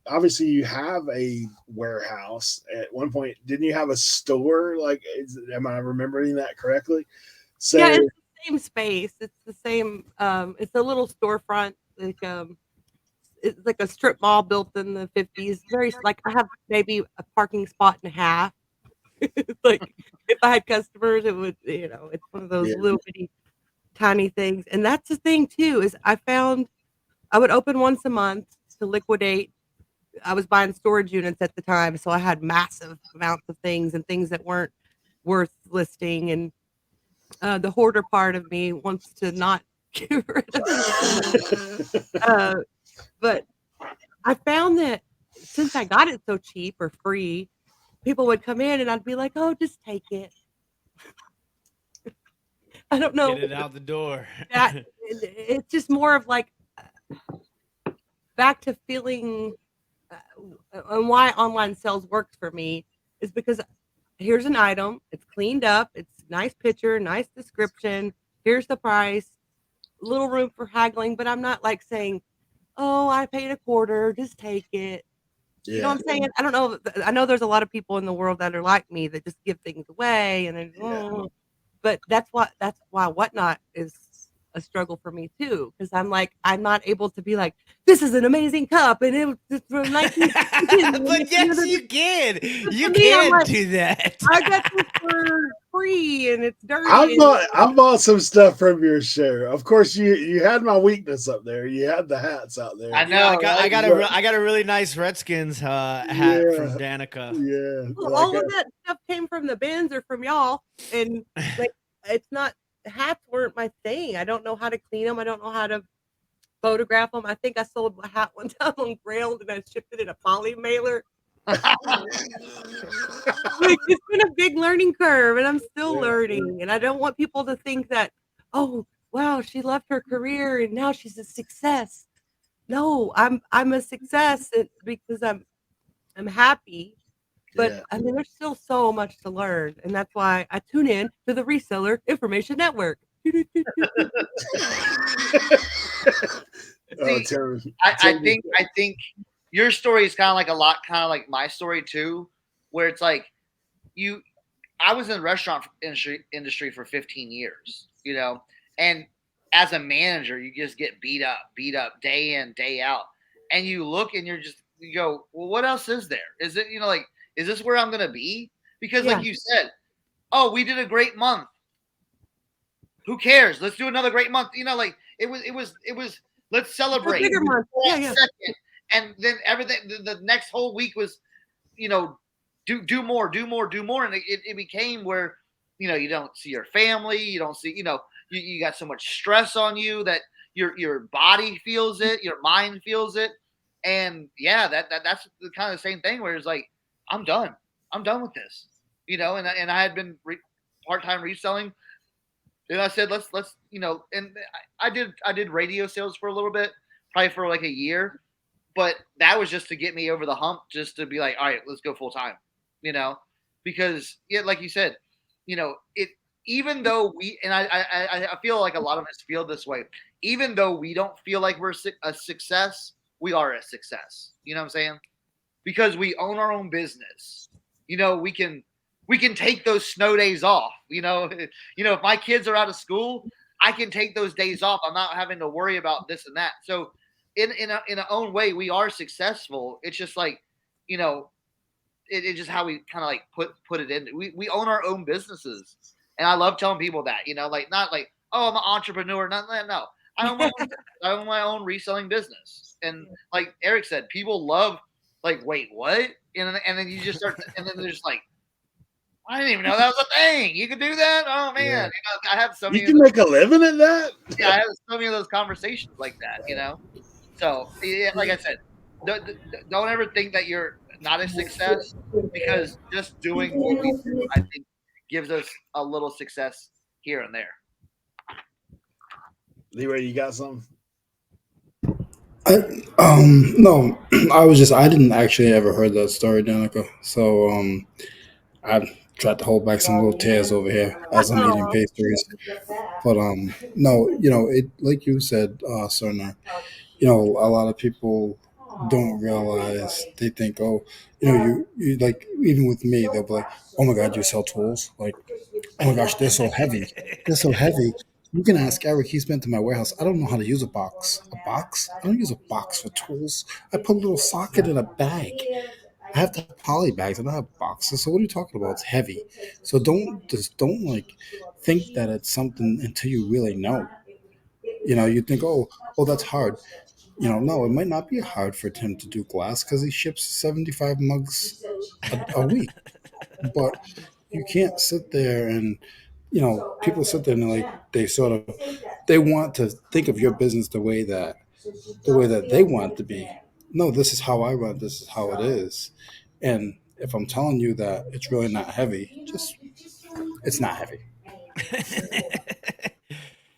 [SPEAKER 1] obviously you have a warehouse at one point. Didn't you have a store? Like, am I remembering that correctly? So.
[SPEAKER 2] Yeah, same space. It's the same. It's a little storefront. It's like a strip mall built in the 50s. Very like I have maybe a parking spot and a half. Like if I had customers, it would it's one of those little bitty tiny things. And that's the thing too is I found I would open once a month to liquidate. I was buying storage units at the time, so I had massive amounts of things and things that weren't worth listing and The hoarder part of me wants to not get rid of it. But I found that since I got it so cheap or free, people would come in and I'd be like, "Oh, just take it." I don't know.
[SPEAKER 6] Get it out the door.
[SPEAKER 2] It's just more of like back to feeling and why online sales works for me is because here's an item, it's cleaned up, it's nice picture, nice description, here's the price, little room for haggling, but I'm not like saying, "Oh, I paid a quarter, just take it." Yeah. You know what I'm saying? I don't know. I know there's a lot of people in the world that are like me that just give things away and then, but that's why Whatnot is a struggle for me too, because I'm like, I'm not able to be like, "This is an amazing cup and it's from 19."
[SPEAKER 6] But yes, you can. You
[SPEAKER 2] me, I'm
[SPEAKER 6] can
[SPEAKER 2] like,
[SPEAKER 6] do that.
[SPEAKER 2] I got this for free and it's dirty.
[SPEAKER 1] I bought some stuff from your share. Of course, you had my weakness up there. You had the hats out there.
[SPEAKER 4] I know.
[SPEAKER 6] I got a really nice Redskins hat from Danica.
[SPEAKER 1] Yeah,
[SPEAKER 2] well, all of that stuff came from the bins or from y'all, and like it's not, hats weren't my thing. I don't know how to clean them. I don't know how to photograph them. I think I sold a hat one time on Grailed and I shipped it in a poly mailer. Like, it's been a big learning curve and I'm still learning, and I don't want people to think that, "Oh, wow, she left her career and now she's a success." No, I'm a success because I'm happy. But I mean, there's still so much to learn, and that's why I tune in to the Reseller Information Network.
[SPEAKER 4] See, I think your story is kind of like my story too, where it's like I was in the restaurant industry for 15 years, and as a manager, you just get beat up day in, day out, and you look and you go, well, what else is there? Is it, like, is this where I'm going to be? Because like you said, oh, we did a great month. Who cares? Let's do another great month. Like it was, let's celebrate.
[SPEAKER 2] Bigger month. Yeah.
[SPEAKER 4] Second. And then everything, the next whole week was, do more. And it became where, you don't see your family. You don't see, you got so much stress on you that your body feels it. Your mind feels it. And that's the kind of the same thing where it's like, I'm done with this, and I had been part-time reselling. And I said, let's, and I did radio sales for a little bit, probably for like a year, but that was just to get me over the hump, just to be like, all right, let's go full time, because like you said, even though I feel like a lot of us feel this way, even though we don't feel like we're a success, we are a success. You know what I'm saying? Because we own our own business. We can take those snow days off. If my kids are out of school, I can take those days off. I'm not having to worry about this and that. So in a own way, we are successful. It's just like, it's just how we kind of like put it in. We own our own businesses. And I love telling people that, like, not like, oh, I'm an entrepreneur. No. I own my own reselling business. And like Eric said, people love, like, wait, what? And then you just start, and then they're just like, I didn't even know that was a thing. You could do that? Oh man. I have so many.
[SPEAKER 1] You can make a living at that?
[SPEAKER 4] Yeah, I have so many of those conversations like that, So like I said, don't ever think that you're not a success, because just doing what we do, I think, gives us a little success here and there.
[SPEAKER 1] Leroy, you got something?
[SPEAKER 3] No, I didn't actually ever heard that story, Danica. So I tried to hold back some little tears over here as I'm eating pastries. But no, it, like you said, Cernoch, a lot of people don't realize, they think, oh, you like, even with me, they'll be like, oh my God, you sell tools? Like, oh my gosh, they're so heavy. They're so heavy. You can ask Eric. He's been to my warehouse. I don't know how to use a box. A box? I don't use a box for tools. I put a little socket in a bag. I have to have poly bags. I don't have boxes. So what are you talking about? It's heavy. So don't like think that it's something until you really know. You think, oh, that's hard. No, it might not be hard for him to do glass because he ships 75 mugs a week. But you can't sit there and people sit there and they want to think of your business the way that they want it to be. No, this is how I run. This is how it is. And if I'm telling you that it's really not heavy, it's not heavy.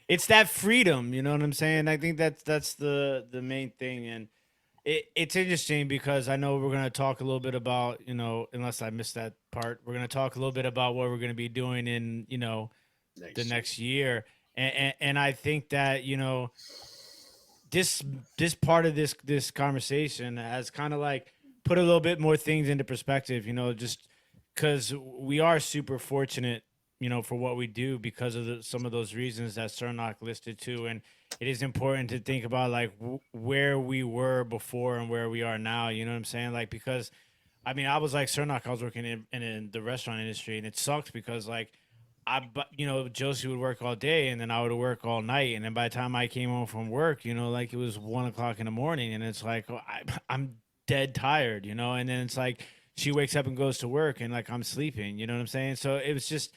[SPEAKER 6] It's that freedom, you know what I'm saying? I think that's the main thing. And it's interesting because I know we're going to talk a little bit about, unless I missed that part, we're going to talk a little bit about what we're going to be doing in, the next year. And I think that, this part of this conversation has kind of like put a little bit more things into perspective, just because we are super fortunate, for what we do because of some of those reasons that Cernoch listed too. And it is important to think about like where we were before and where we are now. You know what I'm saying? Like, because I mean, I was like Cernoch, I was working in the restaurant industry, and it sucked because like Josie would work all day and then I would work all night. And then by the time I came home from work, like it was 1 o'clock in the morning, and it's like, I'm dead tired, and then it's like she wakes up and goes to work and like I'm sleeping, you know what I'm saying? So it was just,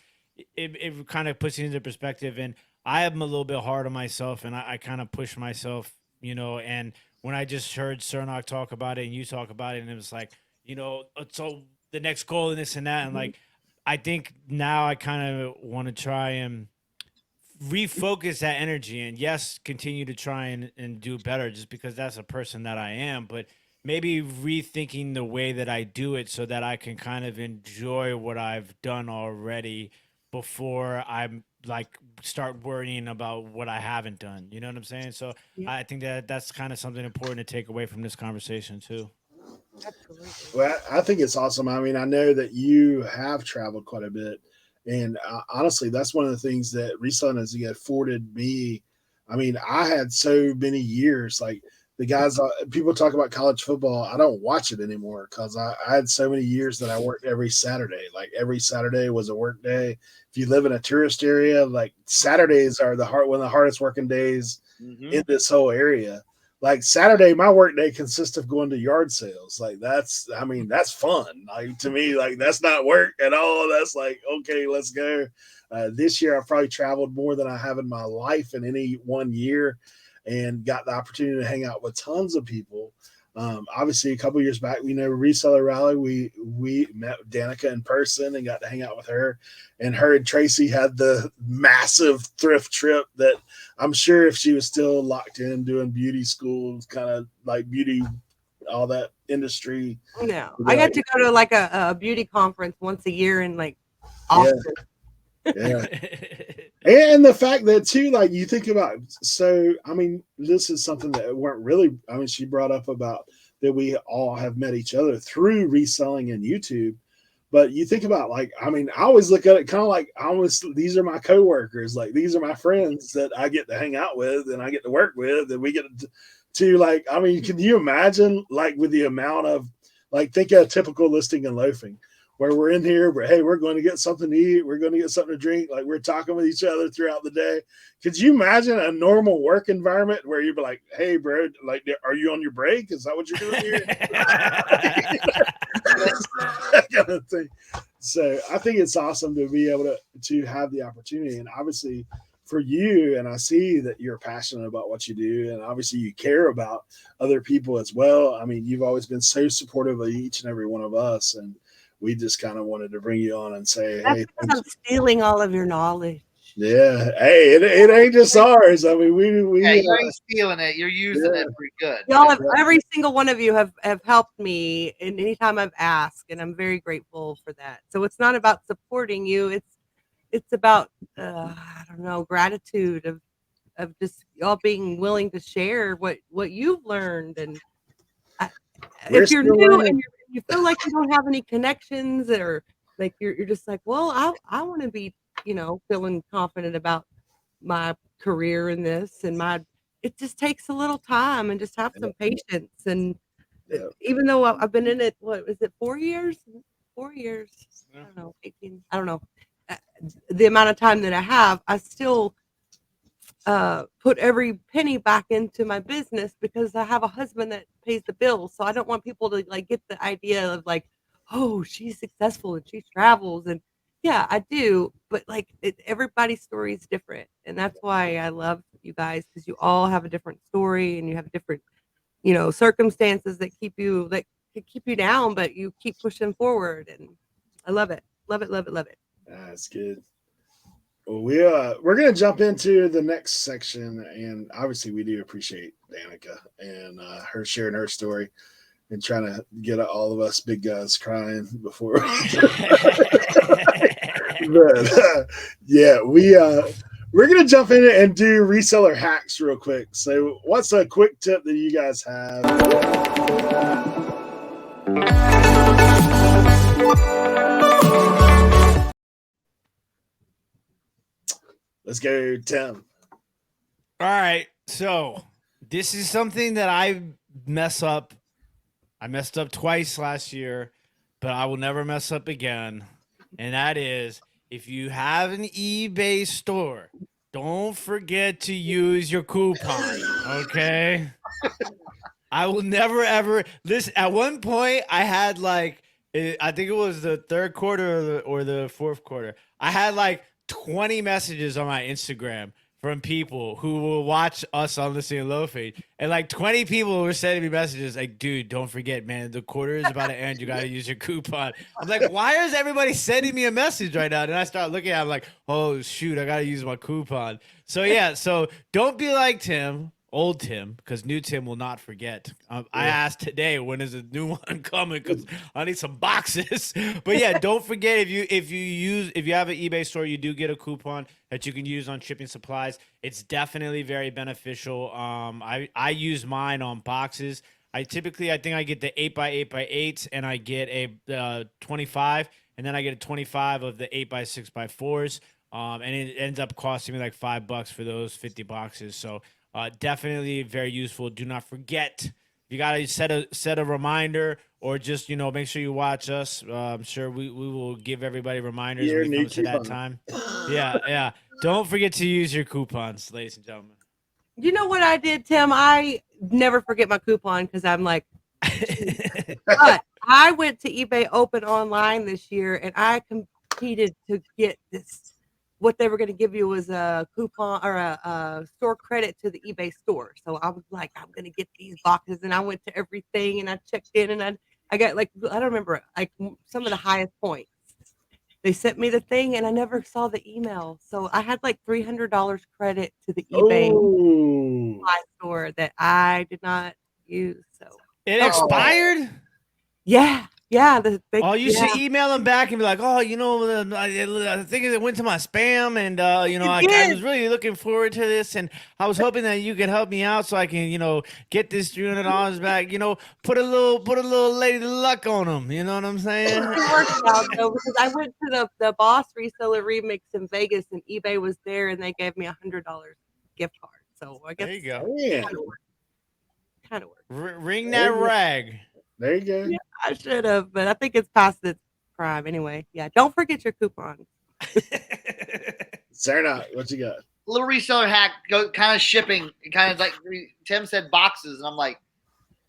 [SPEAKER 6] it kind of puts it into perspective. And I am a little bit hard on myself, and I kind of push myself, and when I just heard Cernoch talk about it and you talk about it, and it was like, so the next goal and this and that. And like, I think now I kind of want to try and refocus that energy, and yes, continue to try and do better just because that's a person that I am, but maybe rethinking the way that I do it so that I can kind of enjoy what I've done already before I'm like start worrying about what I haven't done. You know what I'm saying? So
[SPEAKER 2] Yeah.
[SPEAKER 6] I think that that's kind of something important to take away from this conversation too.
[SPEAKER 2] Absolutely.
[SPEAKER 1] Well, I think it's awesome. I mean, I know that you have traveled quite a bit, and honestly, that's one of the things that reselling has afforded me. I mean, I had so many years. Like the guys, people talk about college football. I don't watch it anymore because I had so many years that I worked every Saturday. Like every Saturday was a work day. If you live in a tourist area, like Saturdays are one of the hardest working days in this whole area. Like Saturday, my work day consists of going to yard sales. Like that's fun. Like to me, like that's not work at all. That's like, okay, let's go. This year, I've probably traveled more than I have in my life in any one year, and got the opportunity to hang out with tons of people. Obviously, a couple years back, Reseller Rally. We met Danica in person and got to hang out with her. And her and Tracy had the massive thrift trip that I'm sure if she was still locked in doing beauty schools, kind of like beauty, all that industry.
[SPEAKER 2] No, I got to go to like a beauty conference once a year in like Austin.
[SPEAKER 1] Yeah. And the fact that too, like you think about, so I mean, this is something that weren't really. I mean, she brought up about that we all have met each other through reselling and YouTube. But you think about like, I mean, I always look at it kind of like these are my coworkers, like these are my friends that I get to hang out with and I get to work with, and we get to like, I mean, can you imagine like with the amount of like, think of a typical listing and loafing where we're in here, but hey, we're going to get something to eat, we're going to get something to drink, like we're talking with each other throughout the day. Could you imagine a normal work environment where you'd be like, hey, bro, like, are you on your break? Is that what you're doing here? That kind of thing. So I think it's awesome to be able to have the opportunity, and obviously for you, and I see that you're passionate about what you do, and obviously you care about other people as well. I mean, you've always been so supportive of each and every one of us, and we just kind of wanted to bring you on and say,
[SPEAKER 2] That's
[SPEAKER 1] hey,
[SPEAKER 2] because I'm stealing all of your knowledge.
[SPEAKER 1] Yeah, hey, it ain't just ours. I mean, we
[SPEAKER 4] you ain't stealing it. You're using it pretty good.
[SPEAKER 2] Y'all have, every single one of you have helped me in any time I've asked, and I'm very grateful for that. So it's not about supporting you. It's about I don't know, gratitude of just y'all being willing to share what you've learned. And if you're new and you feel like you don't have any connections, or like you're just like, well, I want to be, feeling confident about my career in this, and it just takes a little time and just have some patience. And even though I've been in it, what is it, 4 years? 4 years. I don't know, 18. I don't know. The amount of time that I have, I still put every penny back into my business because I have a husband that pays the bills. So I don't want people to like get the idea of like, oh, she's successful and she travels, and Yeah, I do, but like everybody's story is different, and that's why I love you guys because you all have a different story and you have different, circumstances that could keep you down, but you keep pushing forward, and I love it, love it, love it, love it.
[SPEAKER 1] That's good. Well, we're gonna jump into the next section, and obviously we do appreciate Danica and her sharing her story and trying to get all of us big guys crying before. But yeah, we're gonna jump in and do reseller hacks real quick. So, what's a quick tip that you guys have? Let's go, Tim.
[SPEAKER 6] All right, so this is something that I mess up. I messed up twice last year, but I will never mess up again. And that is, if you have an eBay store, don't forget to use your coupon, okay? I will never ever listen. At one point, I had I think it was the third quarter or the fourth quarter. I had like 20 messages on my Instagram from people who will watch us on Listening and Loafing. And like 20 people were sending me messages like, dude, don't forget, man, the quarter is about to end. You got to use your coupon. I'm like, why is everybody sending me a message right now? And I start looking at it, I'm like, oh, shoot, I got to use my coupon. So, yeah, so don't be like Tim. Old Tim, because new Tim will not forget. I asked today, when is a new one coming? Because I need some boxes. But yeah, don't forget if you have an eBay store, you do get a coupon that you can use on shipping supplies. It's definitely very beneficial. I use mine on boxes. I think I get the 8x8x8s, and I get a 25, and then I get a 25 of the 8x6x4s. And it ends up costing me like $5 for those 50 boxes. So. Definitely very useful. Do not forget. You gotta set a reminder, or just make sure you watch us. I'm sure we will give everybody reminders when it comes to that time. Yeah. Don't forget to use your coupons, ladies and gentlemen.
[SPEAKER 2] You know what I did, Tim? I never forget my coupon because I'm like, but I went to eBay Open Online this year and I competed to get this. What they were going to give you was a coupon or a store credit to the eBay store. So I was like, I'm going to get these boxes. And I went to everything and I checked in and I got I don't remember, like some of the highest points. They sent me the thing and I never saw the email. So I had like $300 credit to the eBay store that I did not use. So
[SPEAKER 6] it expired?
[SPEAKER 2] Yeah. Yeah.
[SPEAKER 6] You should email them back and be like, I think it went to my spam, and I was really looking forward to this, and I was hoping that you could help me out so I can, get this $300 back. Put a little lady luck on them. You know what I'm saying?
[SPEAKER 2] It worked out though, because I went to the Boss Reseller Remix in Vegas, and eBay was there, and they gave me $100 gift card. So I guess
[SPEAKER 6] there you go.
[SPEAKER 2] Kind of worked.
[SPEAKER 6] Ring that rag.
[SPEAKER 1] There you go.
[SPEAKER 2] Yeah, I should have, but I think it's past its prime anyway. Yeah, don't forget your coupon.
[SPEAKER 1] Cernoch, what you got?
[SPEAKER 4] Little reseller hack, kind of shipping, kind of like Tim said, boxes. And I'm like,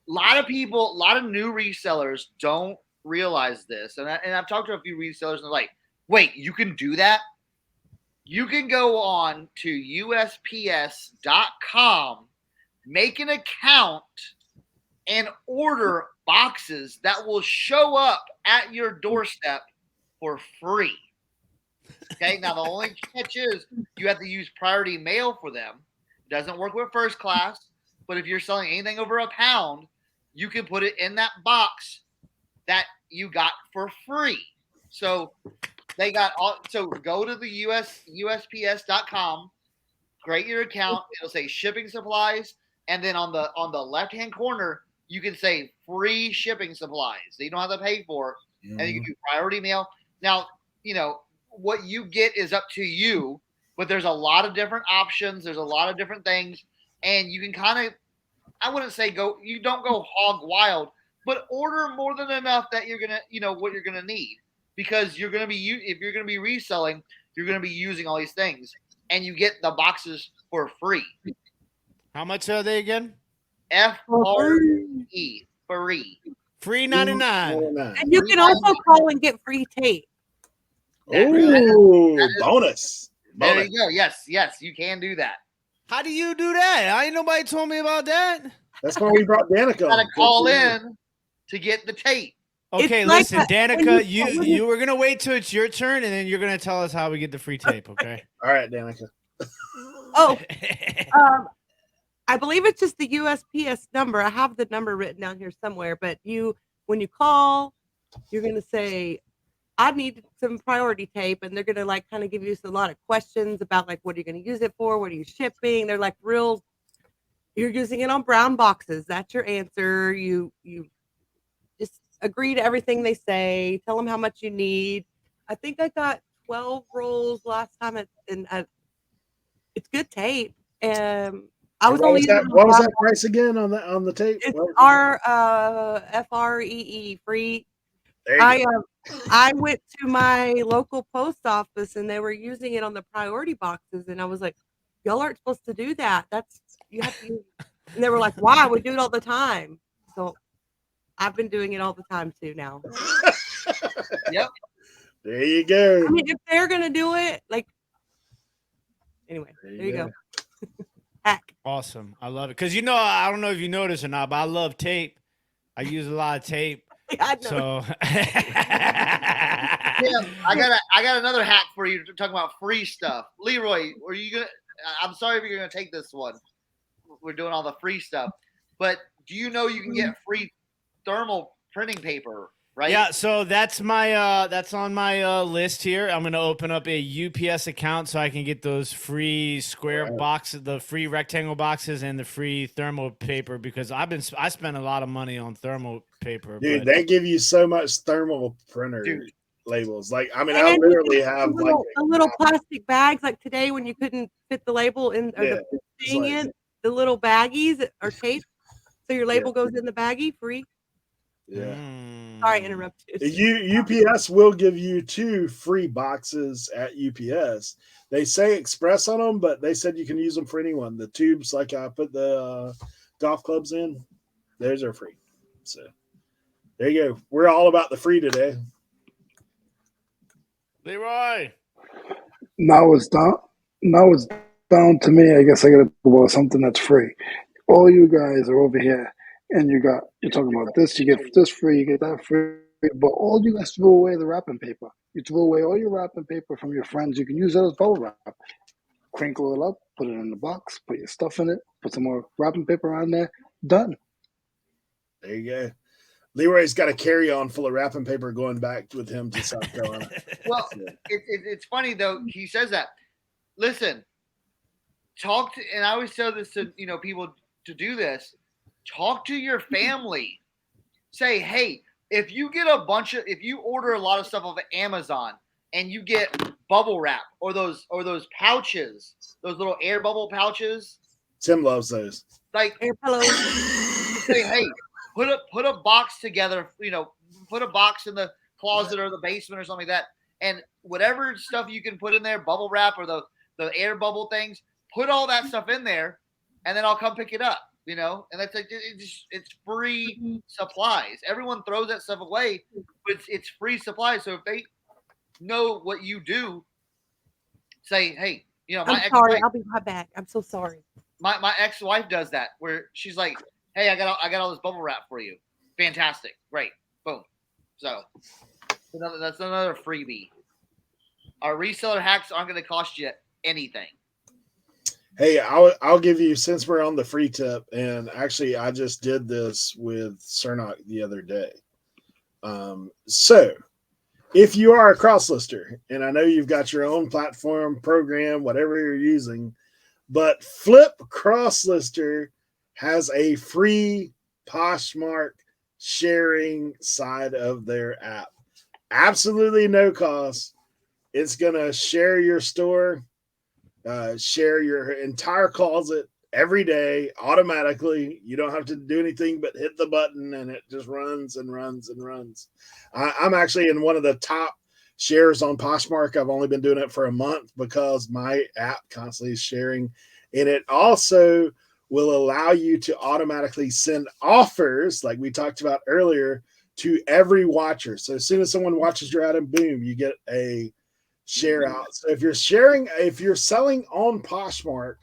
[SPEAKER 4] a lot of new resellers don't realize this. And I've talked to a few resellers and they're like, wait, you can do that? You can go on to USPS.com, make an account, and order boxes that will show up at your doorstep for free. Okay, now the only catch is you have to use priority mail for them. It doesn't work with first class, but if you're selling anything over £1, you can put it in that box that you got for free. So they got so go to the USPS.com, create your account, it'll say shipping supplies, and then on the left-hand corner, you can say free shipping supplies that you don't have to pay for, and you can do priority mail. Now, what you get is up to you, but there's a lot of different options. There's a lot of different things, and you can kind of, I wouldn't say you don't go hog wild, but order more than enough that you're gonna, what you're gonna need, because if you're gonna be reselling, you're gonna be using all these things, and you get the boxes for free.
[SPEAKER 6] How much are they again?
[SPEAKER 4] FRE, free.
[SPEAKER 6] Free 99.
[SPEAKER 2] And you can also call and get free tape.
[SPEAKER 1] Oh, bonus.
[SPEAKER 4] There you go. Yes, you can do that.
[SPEAKER 6] How do you do that? Ain't nobody told me about that.
[SPEAKER 1] That's why we brought Danica.
[SPEAKER 4] You gotta call in to get the tape.
[SPEAKER 6] Okay, listen, Danica, you were gonna wait till it's your turn, and then you're gonna tell us how we get the free tape. Okay.
[SPEAKER 1] All right, Danica.
[SPEAKER 2] Oh, I believe it's just the USPS number. I have the number written down here somewhere. But when you call, you're gonna say, I need some priority tape, and they're gonna like kind of give you a lot of questions about like what are you gonna use it for, what are you shipping. They're like you're using it on brown boxes. That's your answer. You just agree to everything they say. Tell them how much you need. I think I got 12 rolls last time, it's good tape. I was
[SPEAKER 1] what was that price again on the tape?
[SPEAKER 2] It's FREE free. I went to my local post office and they were using it on the priority boxes, and I was like, y'all aren't supposed to do that. You have to use. And they were like, why? We do it all the time. So I've been doing it all the time too now.
[SPEAKER 4] Yep.
[SPEAKER 1] There you go.
[SPEAKER 2] I mean, if they're gonna do it, like, anyway, there you go. Hack.
[SPEAKER 6] Awesome. I love it. Because I don't know if you noticed or not, but I love tape. I use a lot of tape.
[SPEAKER 2] I know.
[SPEAKER 6] So
[SPEAKER 4] I got another hack for you. Talking about free stuff. Leroy, I'm sorry if you're gonna take this one. We're doing all the free stuff. But do you know you can get free thermal printing paper, right?
[SPEAKER 6] Yeah, so that's on my list here. I'm gonna open up a UPS account so I can get those free square boxes, the free rectangle boxes, and the free thermal paper, because I spent a lot of money on thermal paper.
[SPEAKER 1] Dude, they give you so much thermal printer labels. Like, I mean,
[SPEAKER 2] And
[SPEAKER 1] I literally have
[SPEAKER 2] the little plastic bags. Like today, when you couldn't fit the label in or the thing in, the little baggies are taped, so your label goes in the baggie free.
[SPEAKER 1] Yeah.
[SPEAKER 2] Sorry, I interrupted.
[SPEAKER 1] UPS will give you 2 free boxes at UPS. They say express on them, but they said you can use them for anyone. The tubes, like I put the golf clubs in, those are free. So there you go. We're all about the free today.
[SPEAKER 6] Leroy.
[SPEAKER 3] Now it's down to me. I guess I got to talk about something that's free. All you guys are over here, and you're talking about this. You get this free, you get that free. But all you guys throw away the wrapping paper. You throw away all your wrapping paper from your friends. You can use that as bubble wrap. Crinkle it up, put it in the box, put your stuff in it, put some more wrapping paper on there. Done.
[SPEAKER 1] There you go. Leroy's got a carry-on full of wrapping paper going back with him to South Carolina.
[SPEAKER 4] Well, it's funny though. He says that. Listen, and I always tell this to people to do this. Talk to your family. Say, hey, if you order a lot of stuff off of Amazon and you get bubble wrap or those pouches, those little air bubble pouches.
[SPEAKER 1] Tim loves those.
[SPEAKER 4] Like
[SPEAKER 2] air pillows.
[SPEAKER 4] Say, hey, put a box together, put a box in the closet or the basement or something like that. And whatever stuff you can put in there, bubble wrap or the air bubble things, put all that stuff in there, and then I'll come pick it up, and that's like, it's free supplies. Everyone throws that stuff away, but it's free supplies. So if they know what you do, say, hey,
[SPEAKER 2] I'm sorry, I'll be right back. I'm so sorry.
[SPEAKER 4] My ex-wife does that, where she's like, hey, I got all this bubble wrap for you. Fantastic. Great. Boom. So that's another freebie. Our reseller hacks aren't going to cost you anything.
[SPEAKER 1] Hey, I'll give you, since we're on the free tip, and actually I just did this with Cernoch the other day. So if you are a crosslister, and I know you've got your own platform, program, whatever you're using, but Flip Crosslister has a free Poshmark sharing side of their app. Absolutely no cost. It's going to share your store, share your entire closet every day automatically. You don't have to do anything but hit the button, and it just runs and runs and runs. I'm actually in one of the top shares on Poshmark. I've only been doing it for a month because my app constantly is sharing, and it also will allow you to automatically send offers, like we talked about earlier, to every watcher. So as soon as someone watches your item, boom, you get a share out. So if you're selling on Poshmark,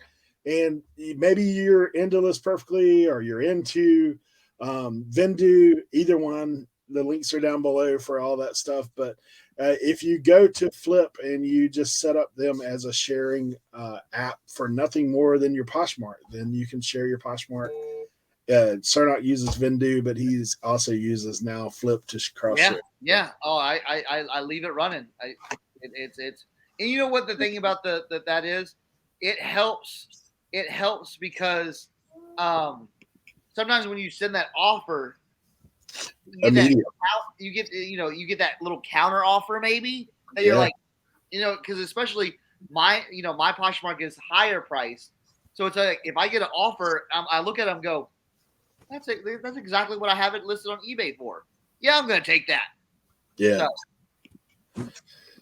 [SPEAKER 1] and maybe you're into List Perfectly or you're into Vendoo, either one, the links are down below for all that stuff. But if you go to Flip and you just set up them as a sharing app for nothing more than your Poshmark, then you can share your Poshmark. Cernoch uses Vendoo, but he's also uses now Flip to cross share.
[SPEAKER 4] Yeah. Oh, I leave it running. It's and you know what the thing about that is, it helps because sometimes when you send that offer, you get that little counter offer maybe that you're like, because especially my Poshmark is higher priced, so it's like if I get an offer, I look at them and go, that's exactly what I have it listed on eBay for. Yeah, I'm gonna take that.
[SPEAKER 1] Yeah.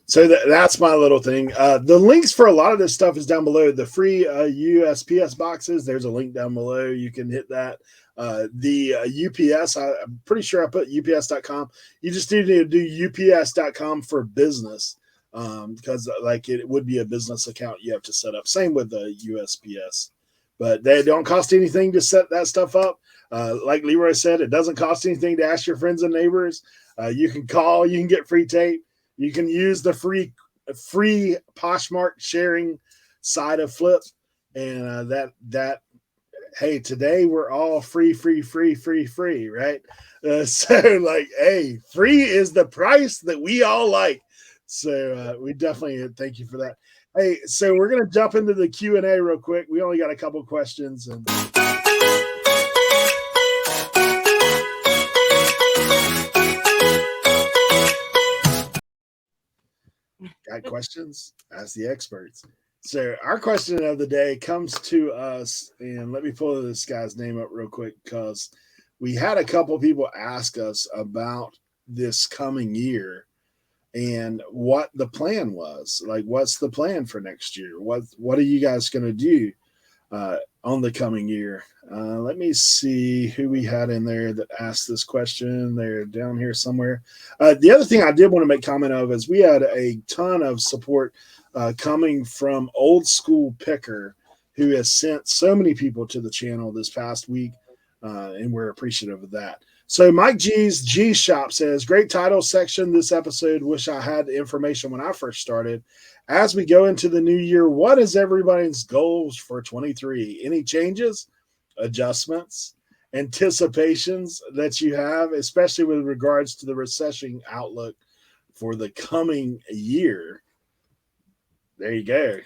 [SPEAKER 1] So that's my little thing. The links for a lot of this stuff is down below. The free USPS boxes, there's a link down below. You can hit that. The UPS, I'm pretty sure I put UPS.com. You just need to do UPS.com for business because like it would be a business account you have to set up. Same with the USPS. But they don't cost anything to set that stuff up. Like Leroy said, it doesn't cost anything to ask your friends and neighbors. You can call, you can get free tape. You can use the free Poshmark sharing side of Flip, and hey, today we're all free, right? So like, hey, free is the price that we all like. So we definitely thank you for that. Hey, so we're gonna jump into the Q&A real quick. We only got a couple questions and. Got questions? Ask the experts. So our question of the day comes to us, and let me pull this guy's name up real quick because we had a couple people ask us about this coming year and what the plan was. Like, what's the plan for next year? What are you guys going to do on the coming year? Let me see who we had in there that asked this question. They're down here somewhere. The other thing I did want to make comment of is we had a ton of support coming from Old School Picker, who has sent so many people to the channel this past week, and we're appreciative of that. So Mike G's G Shop says, great title section this episode. Wish I had the information when I first started. As we go into the new year, what is everybody's goals for 23? Any changes, adjustments, anticipations that you have, especially with regards to the recession outlook for the coming year? There you go.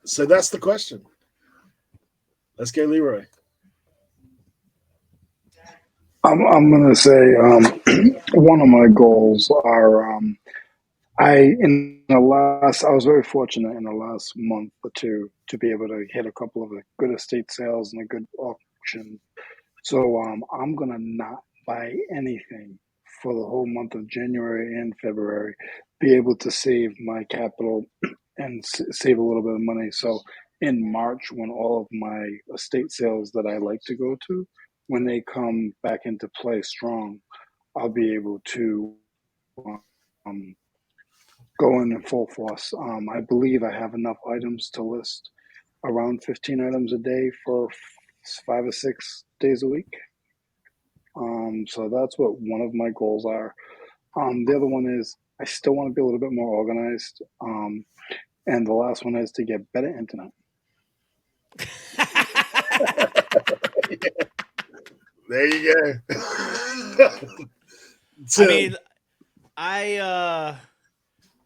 [SPEAKER 1] So that's the question. Let's go, Leroy.
[SPEAKER 3] I'm going to say one of my goals are I was very fortunate in the last month or two to be able to hit a couple of good estate sales and a good auction. So I'm going to not buy anything for the whole month of January and February, be able to save my capital and save a little bit of money. So in March, when all of my estate sales that I like to go to, when they come back into play strong, I'll be able to go in full force. I believe I have enough items to list around 15 items a day for 5 or 6 days a week. So that's what one of my goals are. The other one is I still want to be a little bit more organized. And the last one is to get better internet.
[SPEAKER 1] There you go.
[SPEAKER 6] So, I mean,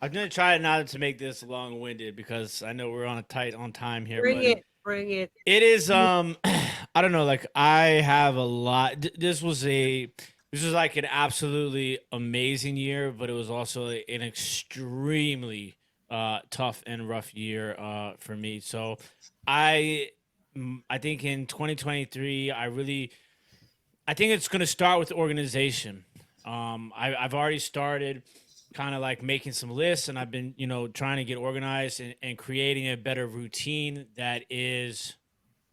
[SPEAKER 6] I'm gonna try not to make this long-winded because I know we're on time here.
[SPEAKER 2] Bring it.
[SPEAKER 6] It is I don't know. Like I have a lot. This was like an absolutely amazing year, but it was also an extremely tough and rough year for me. So I think in 2023, I think it's going to start with organization. I've already started kind of like making some lists, and I've been, trying to get organized and creating a better routine that is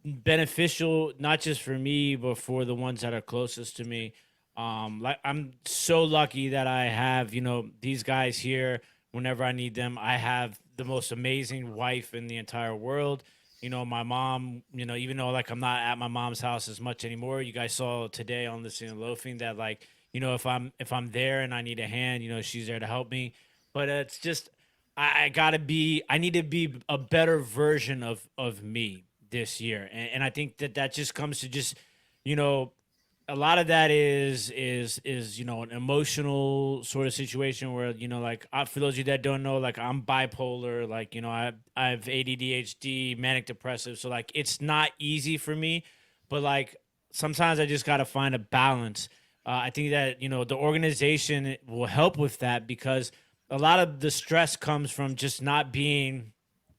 [SPEAKER 6] beneficial, not just for me, but for the ones that are closest to me. Like I'm so lucky that I have, these guys here. whenever I need them. I have the most amazing wife in the entire world. You know, my mom, you know, even though like I'm not at my mom's house as much anymore, you guys saw today on Listening and Loafing that like, you know, if I'm there and I need a hand, you know, she's there to help me. But it's just I need to be a better version of me this year. And I think that just comes to just, you know, a lot of that is you know, an emotional sort of situation where, you know, like for those of you that don't know, like I'm bipolar, like, you know, I've ADD, ADHD, manic depressive, so like it's not easy for me, but like sometimes I just got to find a balance. I think that, you know, the organization will help with that because a lot of the stress comes from just not being,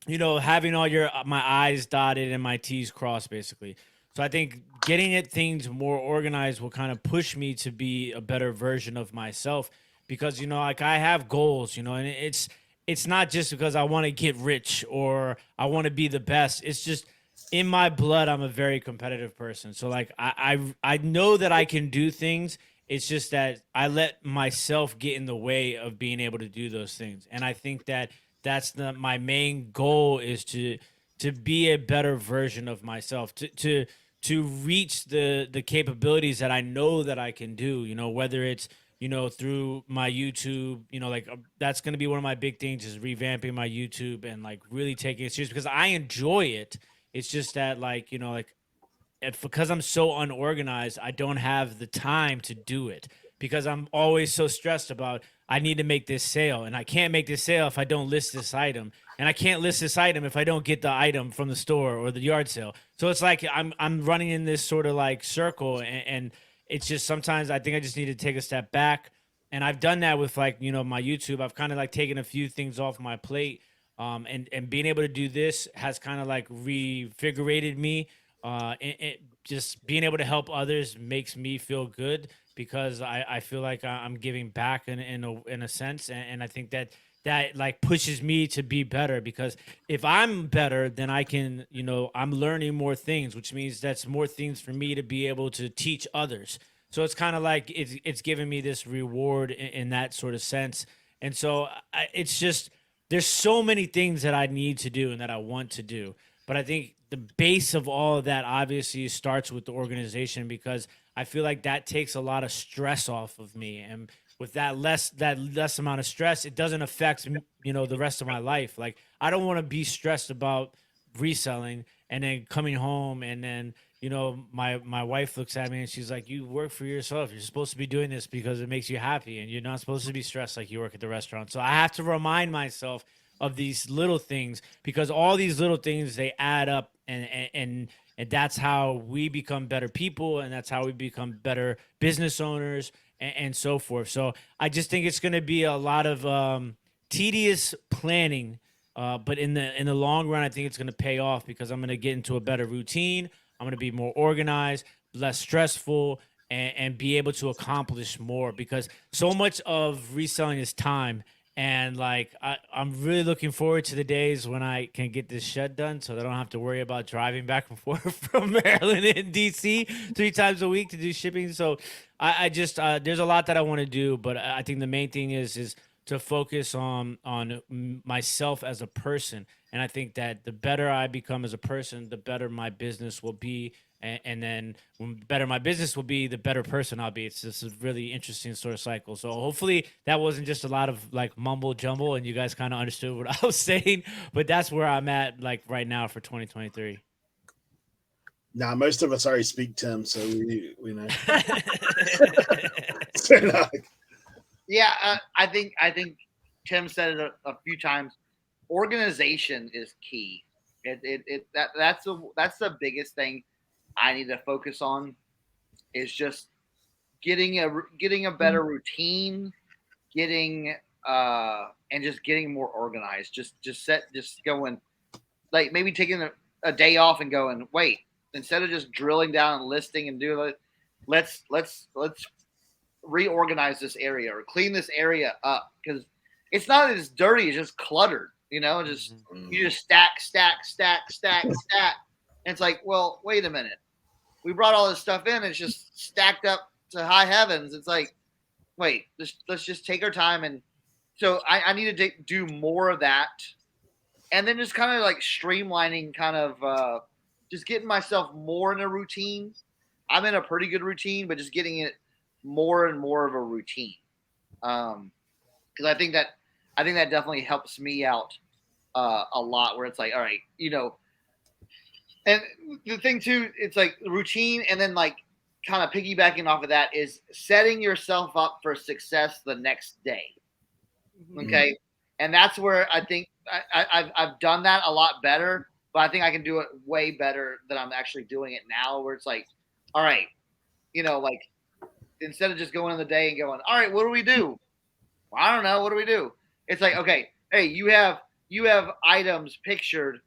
[SPEAKER 6] you know, having all your my I's dotted and my T's crossed, basically. So I think getting it things more organized will kind of push me to be a better version of myself because, you know, like I have goals, you know, and it's not just because I want to get rich or I want to be the best. It's just in my blood. I'm a very competitive person. So like I know that I can do things. It's just that I let myself get in the way of being able to do those things. And I think that that's my main goal is to be a better version of myself, to reach the capabilities that I know that I can do, you know, whether it's, you know, through my YouTube, you know, like that's going to be one of my big things is revamping my YouTube and like really taking it serious because I enjoy it. It's just that like, you know, like because I'm so unorganized, I don't have the time to do it because I'm always so stressed about I need to make this sale and I can't make this sale if I don't list this item and I can't list this item if I don't get the item from the store or the yard sale. So it's like I'm running in this sort of like circle and it's just sometimes I think I just need to take a step back and I've done that with like, you know, my YouTube. I've kind of like taken a few things off my plate and being able to do this has kind of like revigorated me just being able to help others makes me feel good because I feel like I'm giving back in a sense, and I think that like pushes me to be better because if I'm better, then I can, you know, I'm learning more things, which means that's more things for me to be able to teach others. So it's kind of like it's giving me this reward in that sort of sense, and so it's just there's so many things that I need to do and that I want to do. But I think the base of all of that obviously starts with the organization because I feel like that takes a lot of stress off of me. And with that less amount of stress, it doesn't affect, you know, the rest of my life. Like I don't want to be stressed about reselling and then coming home and then, you know, my wife looks at me and she's like, you work for yourself. You're supposed to be doing this because it makes you happy and you're not supposed to be stressed like you work at the restaurant. So I have to remind myself of these little things because all these little things they add up and that's how we become better people and that's how we become better business owners and so forth. So I just think it's going to be a lot of tedious planning, but in the long run, I think it's going to pay off because I'm going to get into a better routine. I'm going to be more organized, less stressful, and be able to accomplish more because so much of reselling is time. And like I'm really looking forward to the days when I can get this shed done, so that I don't have to worry about driving back and forth from Maryland and DC 3 times a week to do shipping. So I just there's a lot that I want to do, but I think the main thing is to focus on myself as a person. And I think that the better I become as a person, the better my business will be. And then when better my business will be, the better person I'll be. It's just a really interesting sort of cycle. So hopefully that wasn't just a lot of like mumble jumble and you guys kind of understood what I was saying, but that's where I'm at like right now for 2023.
[SPEAKER 1] Now, most of us already speak Tim, so we know.
[SPEAKER 4] Yeah, I think Tim said it a few times. Organization is key. That's the biggest thing I need to focus on is just getting a better routine, getting and just getting more organized. Just going like maybe taking a day off and going, wait, instead of just drilling down and listing and doing it, let's reorganize this area or clean this area up because it's not as dirty, it's just cluttered, you know, just you just stack. And it's like, well, wait a minute. We brought all this stuff in, it's just stacked up to high heavens. It's like, wait, let's just take our time and so I need to do more of that, and then just kind of like streamlining, kind of just getting myself more in a routine. I'm in a pretty good routine, but just getting it more and more of a routine. Because I think that definitely helps me out a lot. Where it's like, all right, and the thing too, it's like routine, and then like kind of piggybacking off of that is setting yourself up for success the next day. Okay, and that's where I think I've done that a lot better, but I think I can do it way better than I'm actually doing it now. Where it's like, all right, like instead of just going in the day and going, all right, what do we do? Well, I don't know. What do we do? It's like, okay, hey, you have items pictured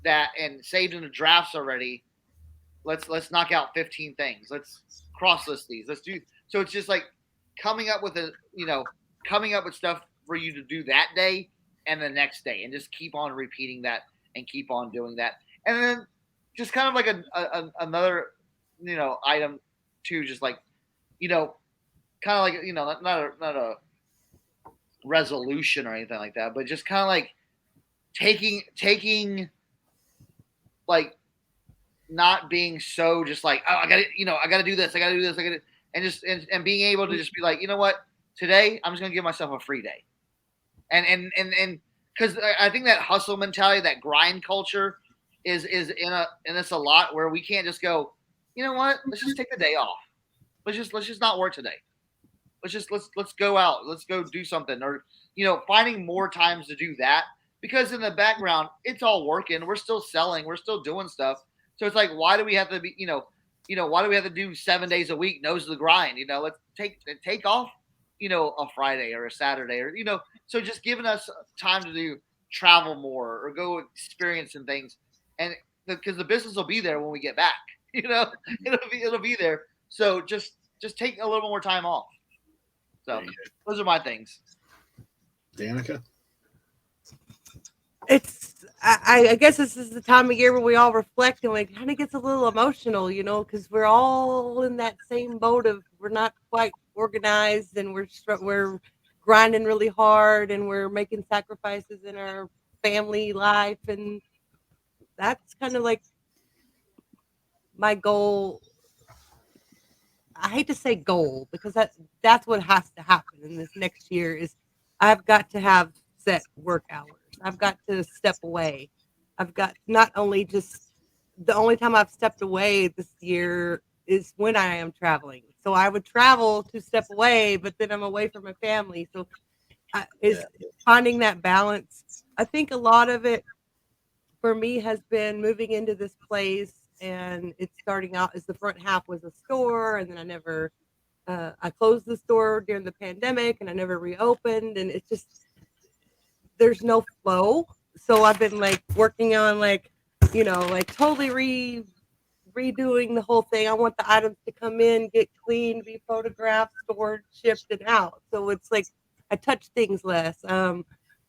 [SPEAKER 4] that and saved in the drafts already. Let's knock out 15 things. Let's cross list these. Let's do. So it's just like coming up with coming up with stuff for you to do that day and the next day, and just keep on repeating that and keep on doing that. And then just kind of like another item too, just like kind of like not a resolution or anything like that, but just kind of like taking like not being so just like, oh, I gotta do this, and just and being able to just be like, you know what, today I'm just gonna give myself a free day, and because I think that hustle mentality, that grind culture, is in us a lot, where we can't just go, you know what, let's just take the day off, let's just not work today, let's go out, let's go do something, or finding more times to do that, because in the background it's all working, we're still selling, we're still doing stuff. So it's like, why do we have to be, why do we have to do 7 days a week, nose of the grind? Let's take off, a Friday or a Saturday, or, so just giving us time to do travel more or go experiencing things. And because the business will be there when we get back, it'll be there. So just take a little more time off. So those are my things.
[SPEAKER 1] Danica?
[SPEAKER 2] I guess this is the time of year where we all reflect, and it kind of gets a little emotional, because we're all in that same boat of, we're not quite organized, and we're grinding really hard, and we're making sacrifices in our family life, and that's kind of like my goal. I hate to say goal, because that's what has to happen in this next year is I've got to have set work hours. I've got to step away. I've got not only just the only time I've stepped away this year is when I am traveling. So I would travel to step away, but then I'm away from my family. So finding that balance. I think a lot of it for me has been moving into this place, and it's starting out as the front half was a store, and then I closed the store during the pandemic, and I never reopened, and it's just, there's no flow. So I've been like working on totally redoing the whole thing. I want the items to come in, get cleaned, be photographed, stored, shipped, and out. So it's like I touch things less.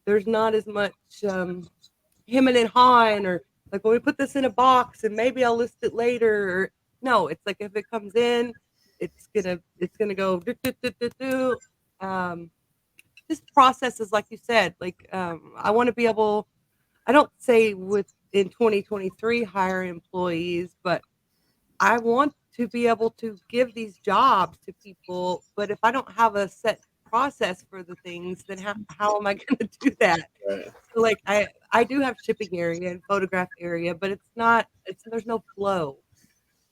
[SPEAKER 2] There's not as much hemming and hawing, or like, when we put this in a box and maybe I'll list it later. Or, no, it's like if it comes in, it's gonna go do. Just processes, like you said. Like I want to be able. I don't say in 2023 hire employees, but I want to be able to give these jobs to people. But if I don't have a set process for the things, then how am I going to do that?
[SPEAKER 1] Right.
[SPEAKER 2] So like I do have shipping area and photograph area, but there's no flow.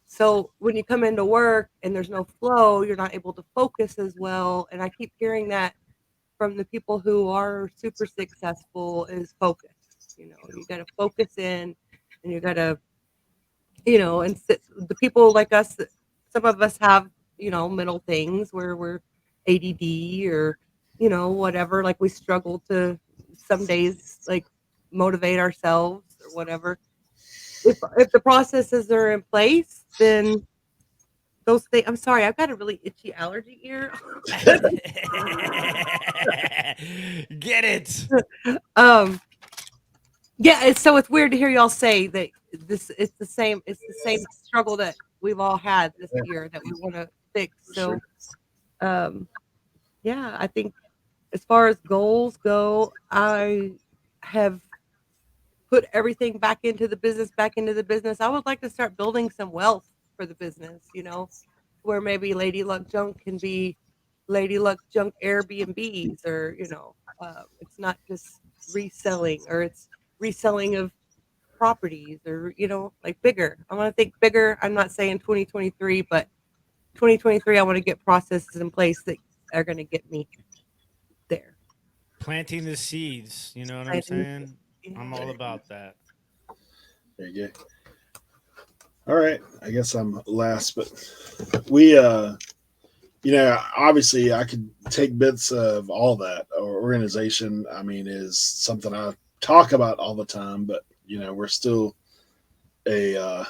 [SPEAKER 2] So when you come into work and there's no flow, you're not able to focus as well. And I keep hearing that from the people who are super successful is focus. You got to focus in, and you got to, and the people like us, some of us have, mental things where we're ADD or, whatever, like we struggle to some days like motivate ourselves or whatever. If the processes are in place, then those things. I'm sorry, I've got a really itchy allergy ear.
[SPEAKER 6] Get it.
[SPEAKER 2] Yeah, so it's weird to hear y'all say that it's the same struggle that we've all had this year that we want to fix. So yeah, I think as far as goals go, I have put everything back into the business. I would like to start building some wealth for the business, where maybe Lady Luck Junk can be Lady Luck Junk Airbnbs, or, it's not just reselling, or it's reselling of properties, or, like bigger. I want to think bigger. I'm not saying 2023, but 2023, I want to get processes in place that are going to get me there.
[SPEAKER 6] Planting the seeds, you know what I'm saying? I'm all about that.
[SPEAKER 1] There you go. All right, I guess I'm last, but we, obviously I could take bits of all that. Our organization, I mean, is something I talk about all the time, but we're still a,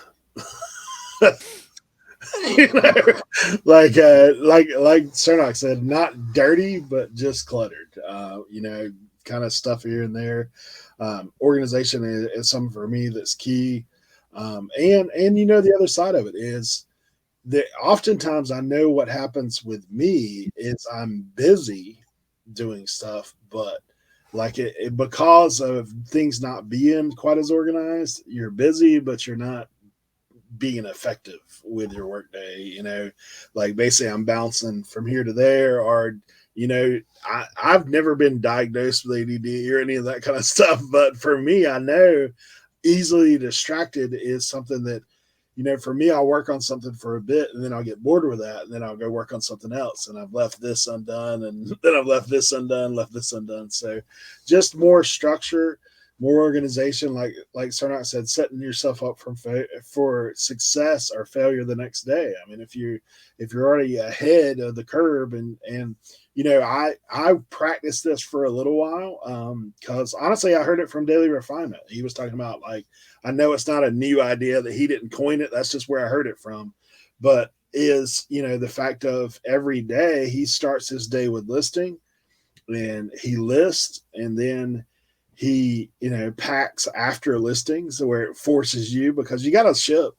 [SPEAKER 1] like Cernoch said, not dirty, but just cluttered. Kind of stuff here and there. Organization is something for me that's key. And the other side of it is that oftentimes I know what happens with me is I'm busy doing stuff, but like it because of things not being quite as organized, you're busy, but you're not being effective with your workday. Like basically I'm bouncing from here to there, or I've never been diagnosed with ADD or any of that kind of stuff, but for me, I know easily distracted is something that, for me, I'll work on something for a bit and then I'll get bored with that. And then I'll go work on something else. And I've left this undone, and then I've left this undone. So just more structure, more organization, like Cernoch said, setting yourself up for success or failure the next day. I mean, if you're already ahead of the curve, and I practiced this for a little while, because honestly, I heard it from Daily Refinement. He was talking about, like, I know it's not a new idea that he didn't coin it. That's just where I heard it from. But is, the fact of every day he starts his day with listing, and he lists, and then he, packs after listings, where it forces you, because you got to ship.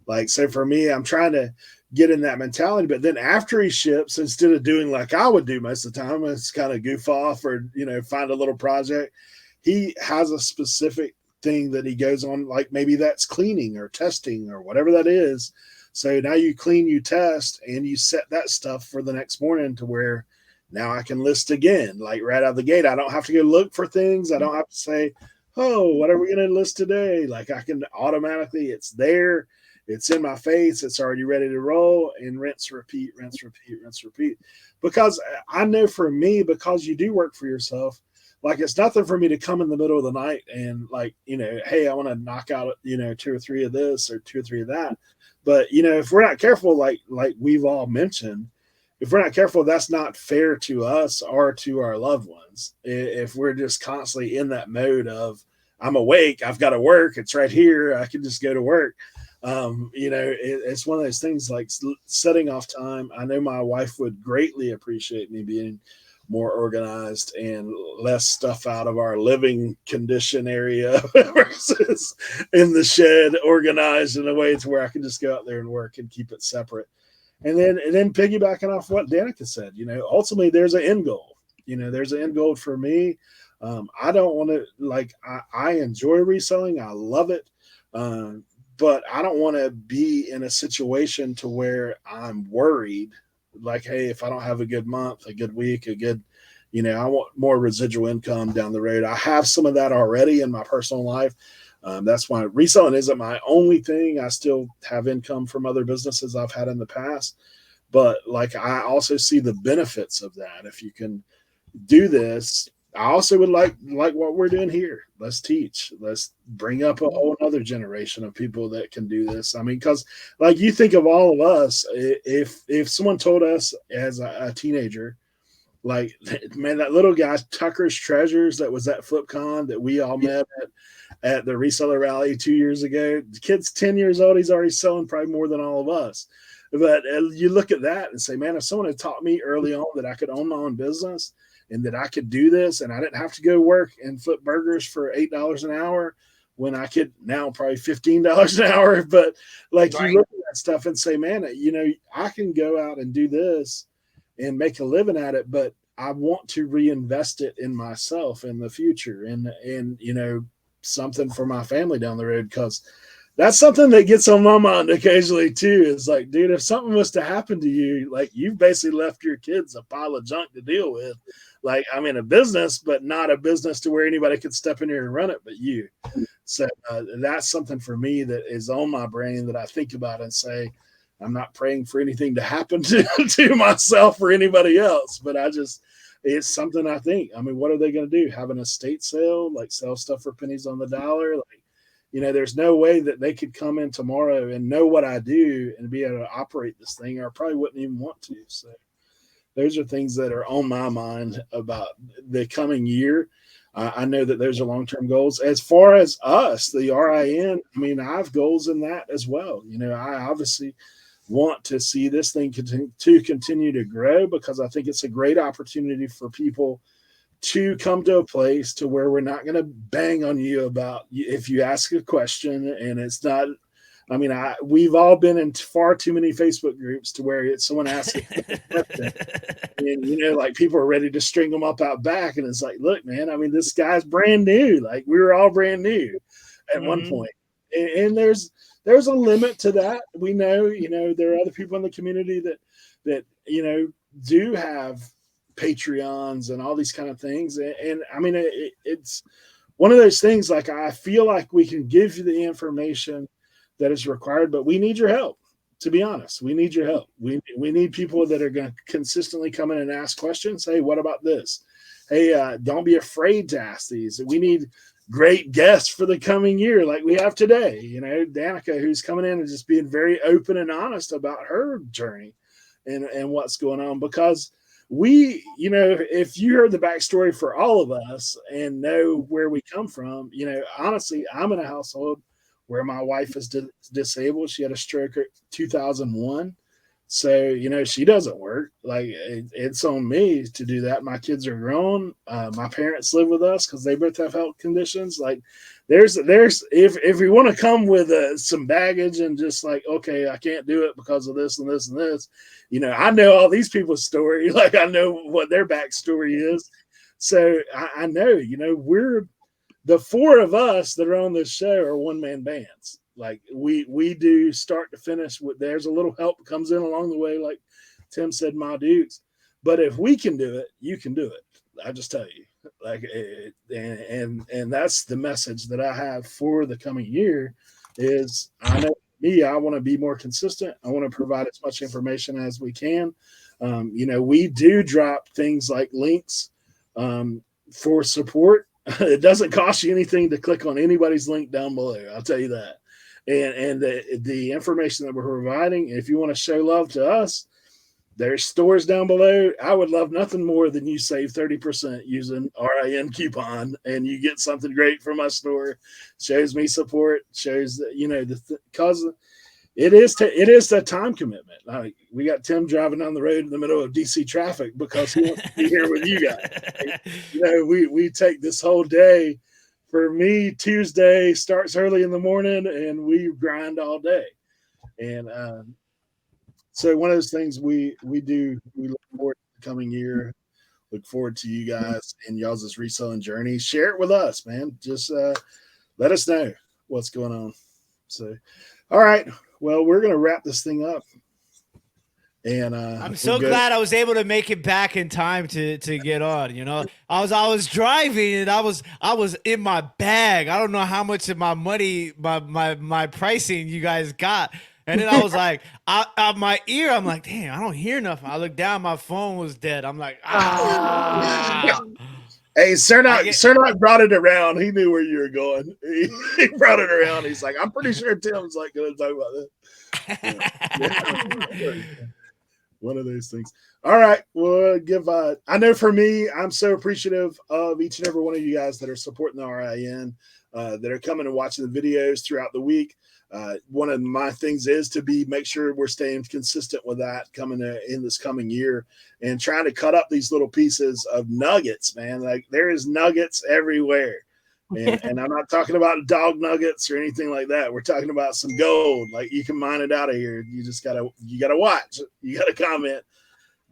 [SPEAKER 1] Like, so for me, I'm trying to get in that mentality, but then after he ships, instead of doing like I would do most of the time, it's kind of goof off or, find a little project. He has a specific thing that he goes on, like maybe that's cleaning or testing or whatever that is. So now you clean, you test, and you set that stuff for the next morning to where now I can list again, like right out of the gate. I don't have to go look for things. I don't have to say, oh, what are we going to list today? Like I can automatically, it's there. It's in my face. It's already ready to roll, and rinse, repeat. Because I know for me, because you do work for yourself, like it's nothing for me to come in the middle of the night and like, hey, I want to knock out, 2 or 3 of this or 2 or 3 of that. But, if we're not careful, like we've all mentioned, if we're not careful, that's not fair to us or to our loved ones. If we're just constantly in that mode of, I'm awake, I've got to work, it's right here, I can just go to work. It's one of those things, like setting off time. I know my wife would greatly appreciate me being more organized and less stuff out of our living condition area versus in the shed organized in a way to where I can just go out there and work and keep it separate. And then piggybacking off what Danica said, ultimately there's an end goal. There's an end goal for me. I don't want to, like, I enjoy reselling. I love it. But I don't want to be in a situation to where I'm worried, like, hey, if I don't have a good month, a good week, a good, I want more residual income down the road. I have some of that already in my personal life. That's why reselling isn't my only thing. I still have income from other businesses I've had in the past. But like, I also see the benefits of that. If you can do this, I also would like what we're doing here. Let's teach. Let's bring up a whole other generation of people that can do this. I mean, because like you think of all of us, if someone told us as a teenager, like, man, that little guy, Tucker's Treasures, that was at FlipCon that we all met at the reseller rally 2 years ago. The kid's 10 years old. He's already selling probably more than all of us. But you look at that and say, man, if someone had taught me early on that I could own my own business and that I could do this and I didn't have to go work and flip burgers for $8 an hour when I could now probably $15 an hour. But like, right. You look at that stuff and say, man, I can go out and do this and make a living at it, but I want to reinvest it in myself in the future and something for my family down the road, because that's something that gets on my mind occasionally too. Is like, dude, if something was to happen to you, like you've basically left your kids a pile of junk to deal with. Like, I'm in a business, but not a business to where anybody could step in here and run it but you. So that's something for me that is on my brain that I think about and say, I'm not praying for anything to happen to myself or anybody else, but it's something I think. I mean, what are they going to do? Have an estate sale, like sell stuff for pennies on the dollar? Like, there's no way that they could come in tomorrow and know what I do and be able to operate this thing, or I probably wouldn't even want to. So those are things that are on my mind about the coming year. I know that those are long-term goals. As far as us, the RIN, I mean, I have goals in that as well. I obviously want to see this thing continue to grow, because I think it's a great opportunity for people to come to a place to where we're not going to bang on you about if you ask a question and it's not. I mean, we've all been in far too many Facebook groups to where it's someone asking a question, and like people are ready to string them up out back, and it's like, look, man, I mean, this guy's brand new. Like, we were all brand new at one point, and there's a limit to that. We know, there are other people in the community that do have Patreons and all these kind of things, and I mean, it's one of those things. Like, I feel like we can give you the information that is required, but we need your help. To be honest, we need your help. We need people that are going to consistently come in and ask questions. Hey, what about this? Hey, don't be afraid to ask these. We need great guests for the coming year, like we have today. Danica, who's coming in and just being very open and honest about her journey and what's going on. Because we, if you heard the backstory for all of us and know where we come from, honestly, I'm in a household where my wife is disabled. She had a stroke in 2001. So, she doesn't work. Like, it's on me to do that. My kids are grown. My parents live with us because they both have health conditions. Like, there's if we want to come with some baggage and just like, okay, I can't do it because of this and this and this, I know all these people's story. Like, I know what their backstory is. So I know, we're the four of us that are on this show are one-man bands. Like, we do start to finish with, there's a little help that comes in along the way, like Tim said, my dudes. But if we can do it, you can do it. I just tell you, like, and that's the message that I have for the coming year is, I know me, I want to be more consistent. I want to provide as much information as we can. We do drop things like links for support. It doesn't cost you anything to click on anybody's link down below. I'll tell you that. And the information that we're providing, if you want to show love to us, there's stores down below. I would love nothing more than you save 30% using RIN coupon, and you get something great from my store. Shows me support, shows that, because it is the time commitment. Like, we got Tim driving down the road in the middle of DC traffic because he wants to be here with you guys. We take this whole day. For me, Tuesday starts early in the morning, and we grind all day. And so one of those things we do. We look forward to the coming year. Look forward to you guys and y'all's reselling journey. Share it with us, man. Just let us know what's going on. So, all right. Well, we're going to wrap this thing up. And
[SPEAKER 6] I'm so glad I was able to make it back in time to get on. I was driving and I was in my bag. I don't know how much of my money, my pricing you guys got. And then I was like, out my ear, I'm like, damn, I don't hear nothing. I looked down, my phone was dead. I'm like,
[SPEAKER 1] Hey, Cernoch brought it around. He knew where you were going. He brought it around. He's like, I'm pretty sure Tim's like going to talk about this. One of those things. All right. Well, I know for me, I'm so appreciative of each and every one of you guys that are supporting the RIN, that are coming and watching the videos throughout the week. One of my things is to make sure we're staying consistent with that coming in this coming year, and trying to cut up these little pieces of nuggets, man. Like, there is nuggets everywhere. And I'm not talking about dog nuggets or anything like that. We're talking about some gold. Like, you can mine it out of here. You just gotta watch. You gotta comment.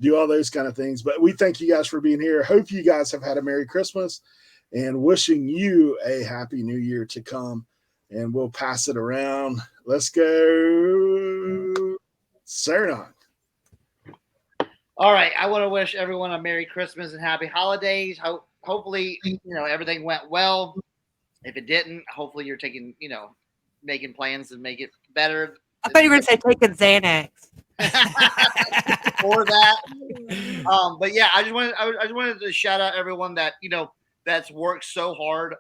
[SPEAKER 1] do all those kind of things. But we thank you guys for being here. Hope you guys have had a Merry Christmas and wishing you a Happy New Year to come. And we'll pass it around. Let's go, Cernoch.
[SPEAKER 4] All right. I want to wish everyone a Merry Christmas and Happy Holidays. Hopefully, everything went well. If it didn't, hopefully you're taking, making plans to make it better.
[SPEAKER 2] I thought you were going to say taking Xanax.
[SPEAKER 4] Or that. But yeah, I just wanted to shout out everyone that, that's worked so hard.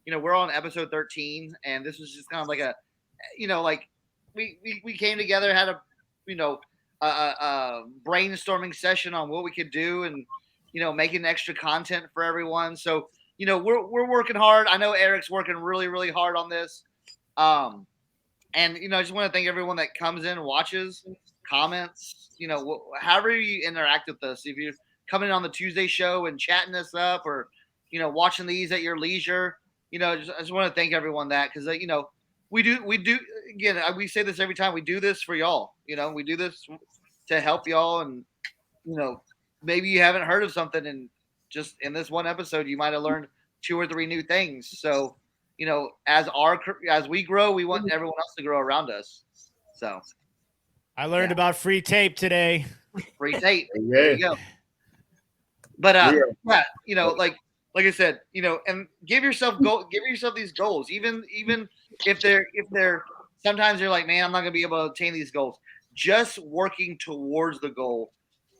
[SPEAKER 4] We're on episode 13, and this was just kind of like a, like we came together, had a, a brainstorming session on what we could do, and making extra content for everyone. So we're working hard. I know Eric's working really, really hard on this. And I just want to thank everyone that comes in, watches, comments, however you interact with us. If you're coming on the Tuesday show and chatting us up, or watching these at your leisure, I just want to thank everyone that, because we do again, we say this every time, we do this for y'all. We do this to help y'all, and maybe you haven't heard of something, and just in this one episode you might have learned 2 or 3 new things. So as we grow, we want everyone else to grow around us. So
[SPEAKER 6] I learned about free tape today.
[SPEAKER 4] Free tape. There you go. But like I said, and give yourself these goals. Even if they're sometimes you're like, man, I'm not gonna be able to attain these goals. Just working towards the goal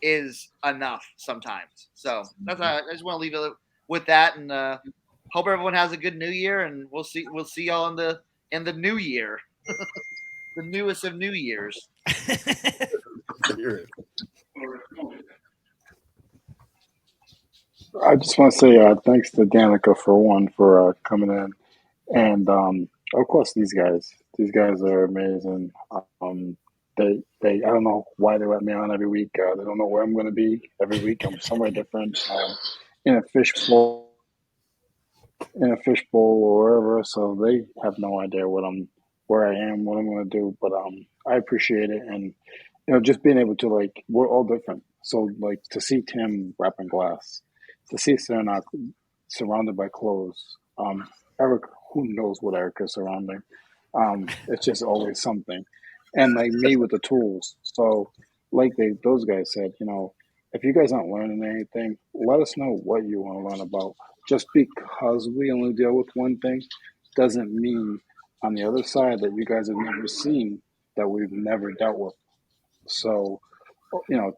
[SPEAKER 4] is enough sometimes. So that's I just want to leave it with that, and hope everyone has a good New Year, and we'll see y'all in the new year, the newest of New Years.
[SPEAKER 3] I just want to say thanks to Danica for coming in, and of course these guys are amazing. They I don't know why they let me on every week. They don't know where I'm going to be every week. I'm somewhere different, in a fishbowl or wherever. So they have no idea where I am, what I'm going to do. But I appreciate it, and just being able to, we're all different. So to see Tim wrapping glass, to see Cernoch surrounded by clothes, Eric, who knows what Eric is surrounding. It's just always something. And me with the tools. So those guys said, if you guys aren't learning anything, let us know what you want to learn about. Just because we only deal with one thing doesn't mean on the other side that you guys have never seen, that we've never dealt with. So,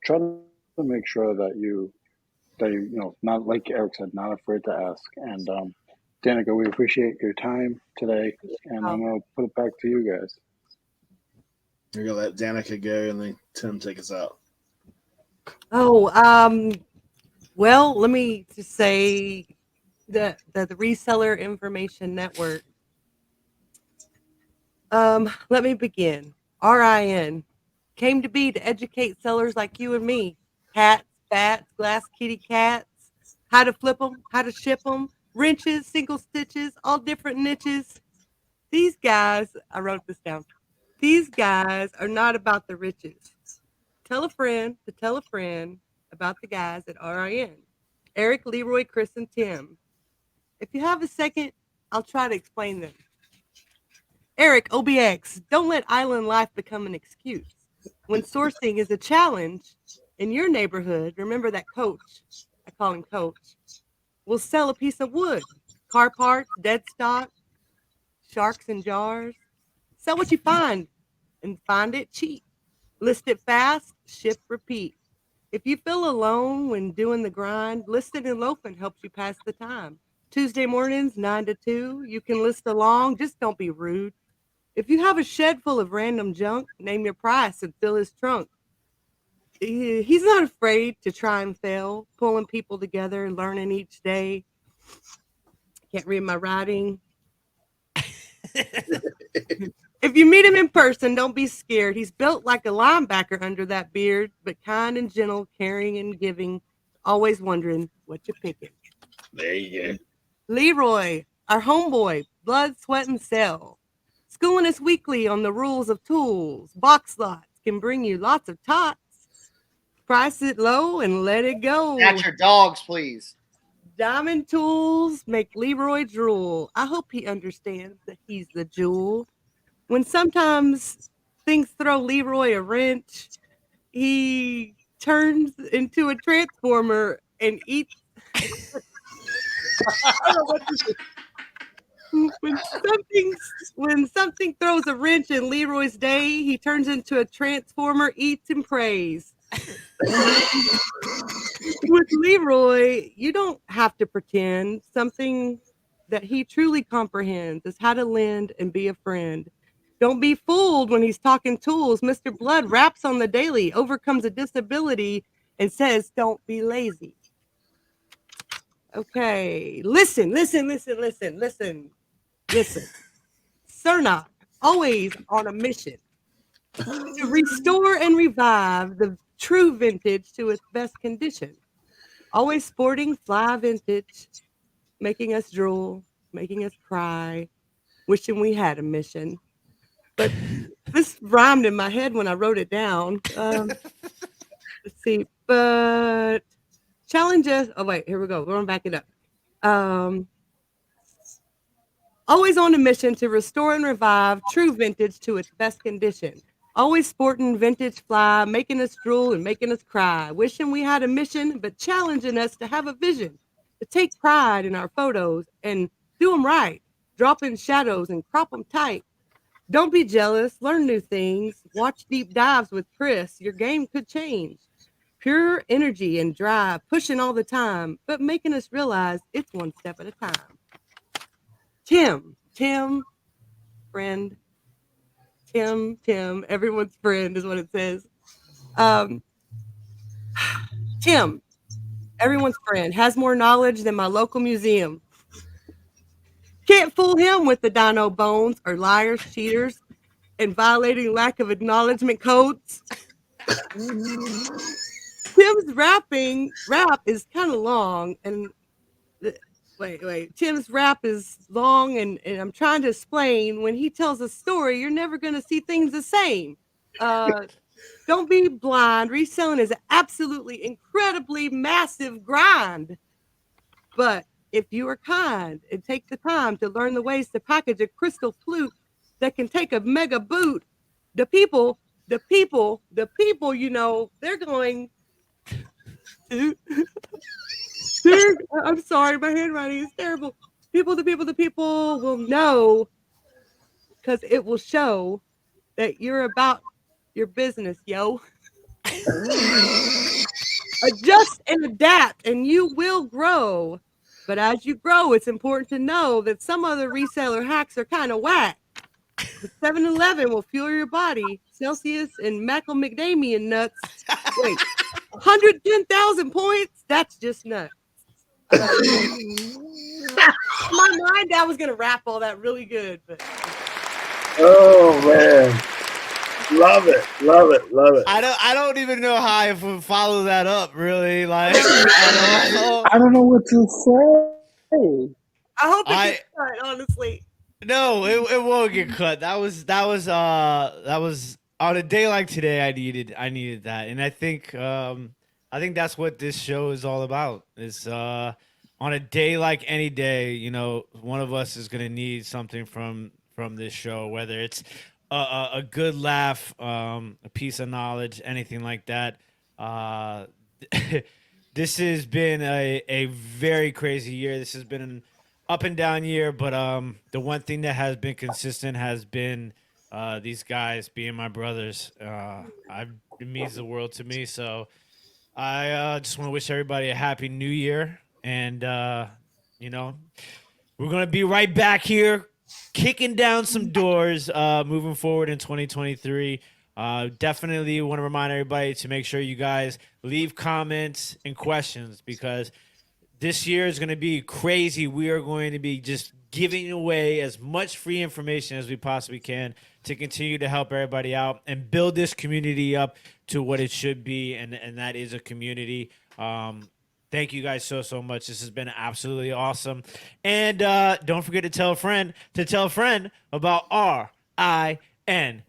[SPEAKER 3] try to make sure that you not, like Eric said, not afraid to ask. And Danica, we appreciate your time today, and I'm going to put it back to you guys.
[SPEAKER 1] We're going to let Danica go, and then Tim take us out.
[SPEAKER 2] Well, let me just say that the Reseller Information Network. Let me begin. RIN came to be to educate sellers like you and me. Hats, bats, glass kitty cats, how to flip them, how to ship them, wrenches, single stitches, all different niches. These guys, I wrote this down. These guys are not about the riches. Tell a friend to tell a friend about the guys at RIN. Eric, Leroy, Chris, and Tim. If you have a second, I'll try to explain them. Eric, OBX, don't let island life become an excuse. When sourcing is a challenge in your neighborhood, remember that Coach, I call him Coach, will sell a piece of wood, car parts, dead stock, sharks in jars. Sell what you find, and find it cheap. List it fast, ship, repeat. If you feel alone when doing the grind, listing and loafing helps you pass the time. Tuesday mornings, 9 to 2, you can list along, just don't be rude. If you have a shed full of random junk, name your price and fill his trunk. He's not afraid to try and fail, pulling people together, learning each day. Can't read my writing. If you meet him in person, don't be scared. He's built like a linebacker under that beard, but kind and gentle, caring and giving, always wondering what you're picking.
[SPEAKER 1] There you go.
[SPEAKER 2] Leroy, our homeboy, blood, sweat, and sell. Schooling us weekly on the rules of tools. Box slots can bring you lots of tots. price it low and let it go.
[SPEAKER 4] That's your dogs, please.
[SPEAKER 2] Diamond tools make Leroy drool. I hope he understands that he's the jewel. When sometimes things throw Leroy a wrench, he turns into a transformer and eats. I don't know what this is. When something throws a wrench in Leroy's day, he turns into a transformer, eats and prays. With Leroy, you don't have to pretend. Something that he truly comprehends is how to lend and be a friend. Don't be fooled when he's talking tools. Mr. Blood raps on the daily, overcomes a disability, and says, don't be lazy. Okay, listen. Cernoch, always on a mission to restore and revive the true vintage to its best condition. Always sporting fly vintage, making us drool, making us cry, wishing we had a mission. But this rhymed in my head when I wrote it down. Let's see, but challenges. Oh, wait, here we go. We're going to back it up. Always on a mission to restore and revive true vintage to its best condition. Always sporting vintage fly, making us drool and making us cry. Wishing we had a mission, but challenging us to have a vision. To take pride in our photos and do them right. Drop in shadows and crop them tight. Don't be jealous. Learn new things. Watch deep dives with Chris. Your game could change. Pure energy and drive, pushing all the time, but making us realize it's one step at a time. Tim, friend. Tim, everyone's friend is what it says. Tim, everyone's friend, has more knowledge than my local museum. Can't fool him with the dino bones or liars, cheaters, and violating lack of acknowledgement codes. Tim's rap is kind of long, and wait. Tim's rap is long, and I'm trying to explain. When he tells a story, you're never going to see things the same. Don't be blind. Reselling is an absolutely incredibly massive grind. But if you are kind and take the time to learn the ways to package a crystal flute that can take a mega boot, the people, you know, they're going to... I'm sorry, my handwriting is terrible. The people will know, because it will show that you're about your business, yo. Adjust and adapt, and you will grow. But as you grow, it's important to know that some other reseller hacks are kind of whack. The 7-Eleven will fuel your body. Celsius and macadamia nuts. Wait, 110,000 points? That's just nuts. In my mind, I was gonna rap all that really good, but
[SPEAKER 1] oh man, love it.
[SPEAKER 6] I don't even know how I would follow that up. Really, like I
[SPEAKER 3] don't know what to say.
[SPEAKER 2] I hope it gets cut. Honestly,
[SPEAKER 6] no, it won't get cut. That was on a day like today. I needed that, and I think that's what this show is all about. Is on a day like any day, you know, one of us is gonna need something from this show, whether it's a good laugh, a piece of knowledge, anything like that. This has been a very crazy year. This has been an up and down year, but the one thing that has been consistent has been these guys being my brothers. It means the world to me. So I just want to wish everybody a happy new year. And, you know, we're going to be right back here kicking down some doors moving forward in 2023. Definitely want to remind everybody to make sure you guys leave comments and questions, because this year is going to be crazy. We are going to be just giving away as much free information as we possibly can to continue to help everybody out and build this community up to what it should be, and that is a community. Thank you guys so much. This has been absolutely awesome. And don't forget to tell a friend about RIN.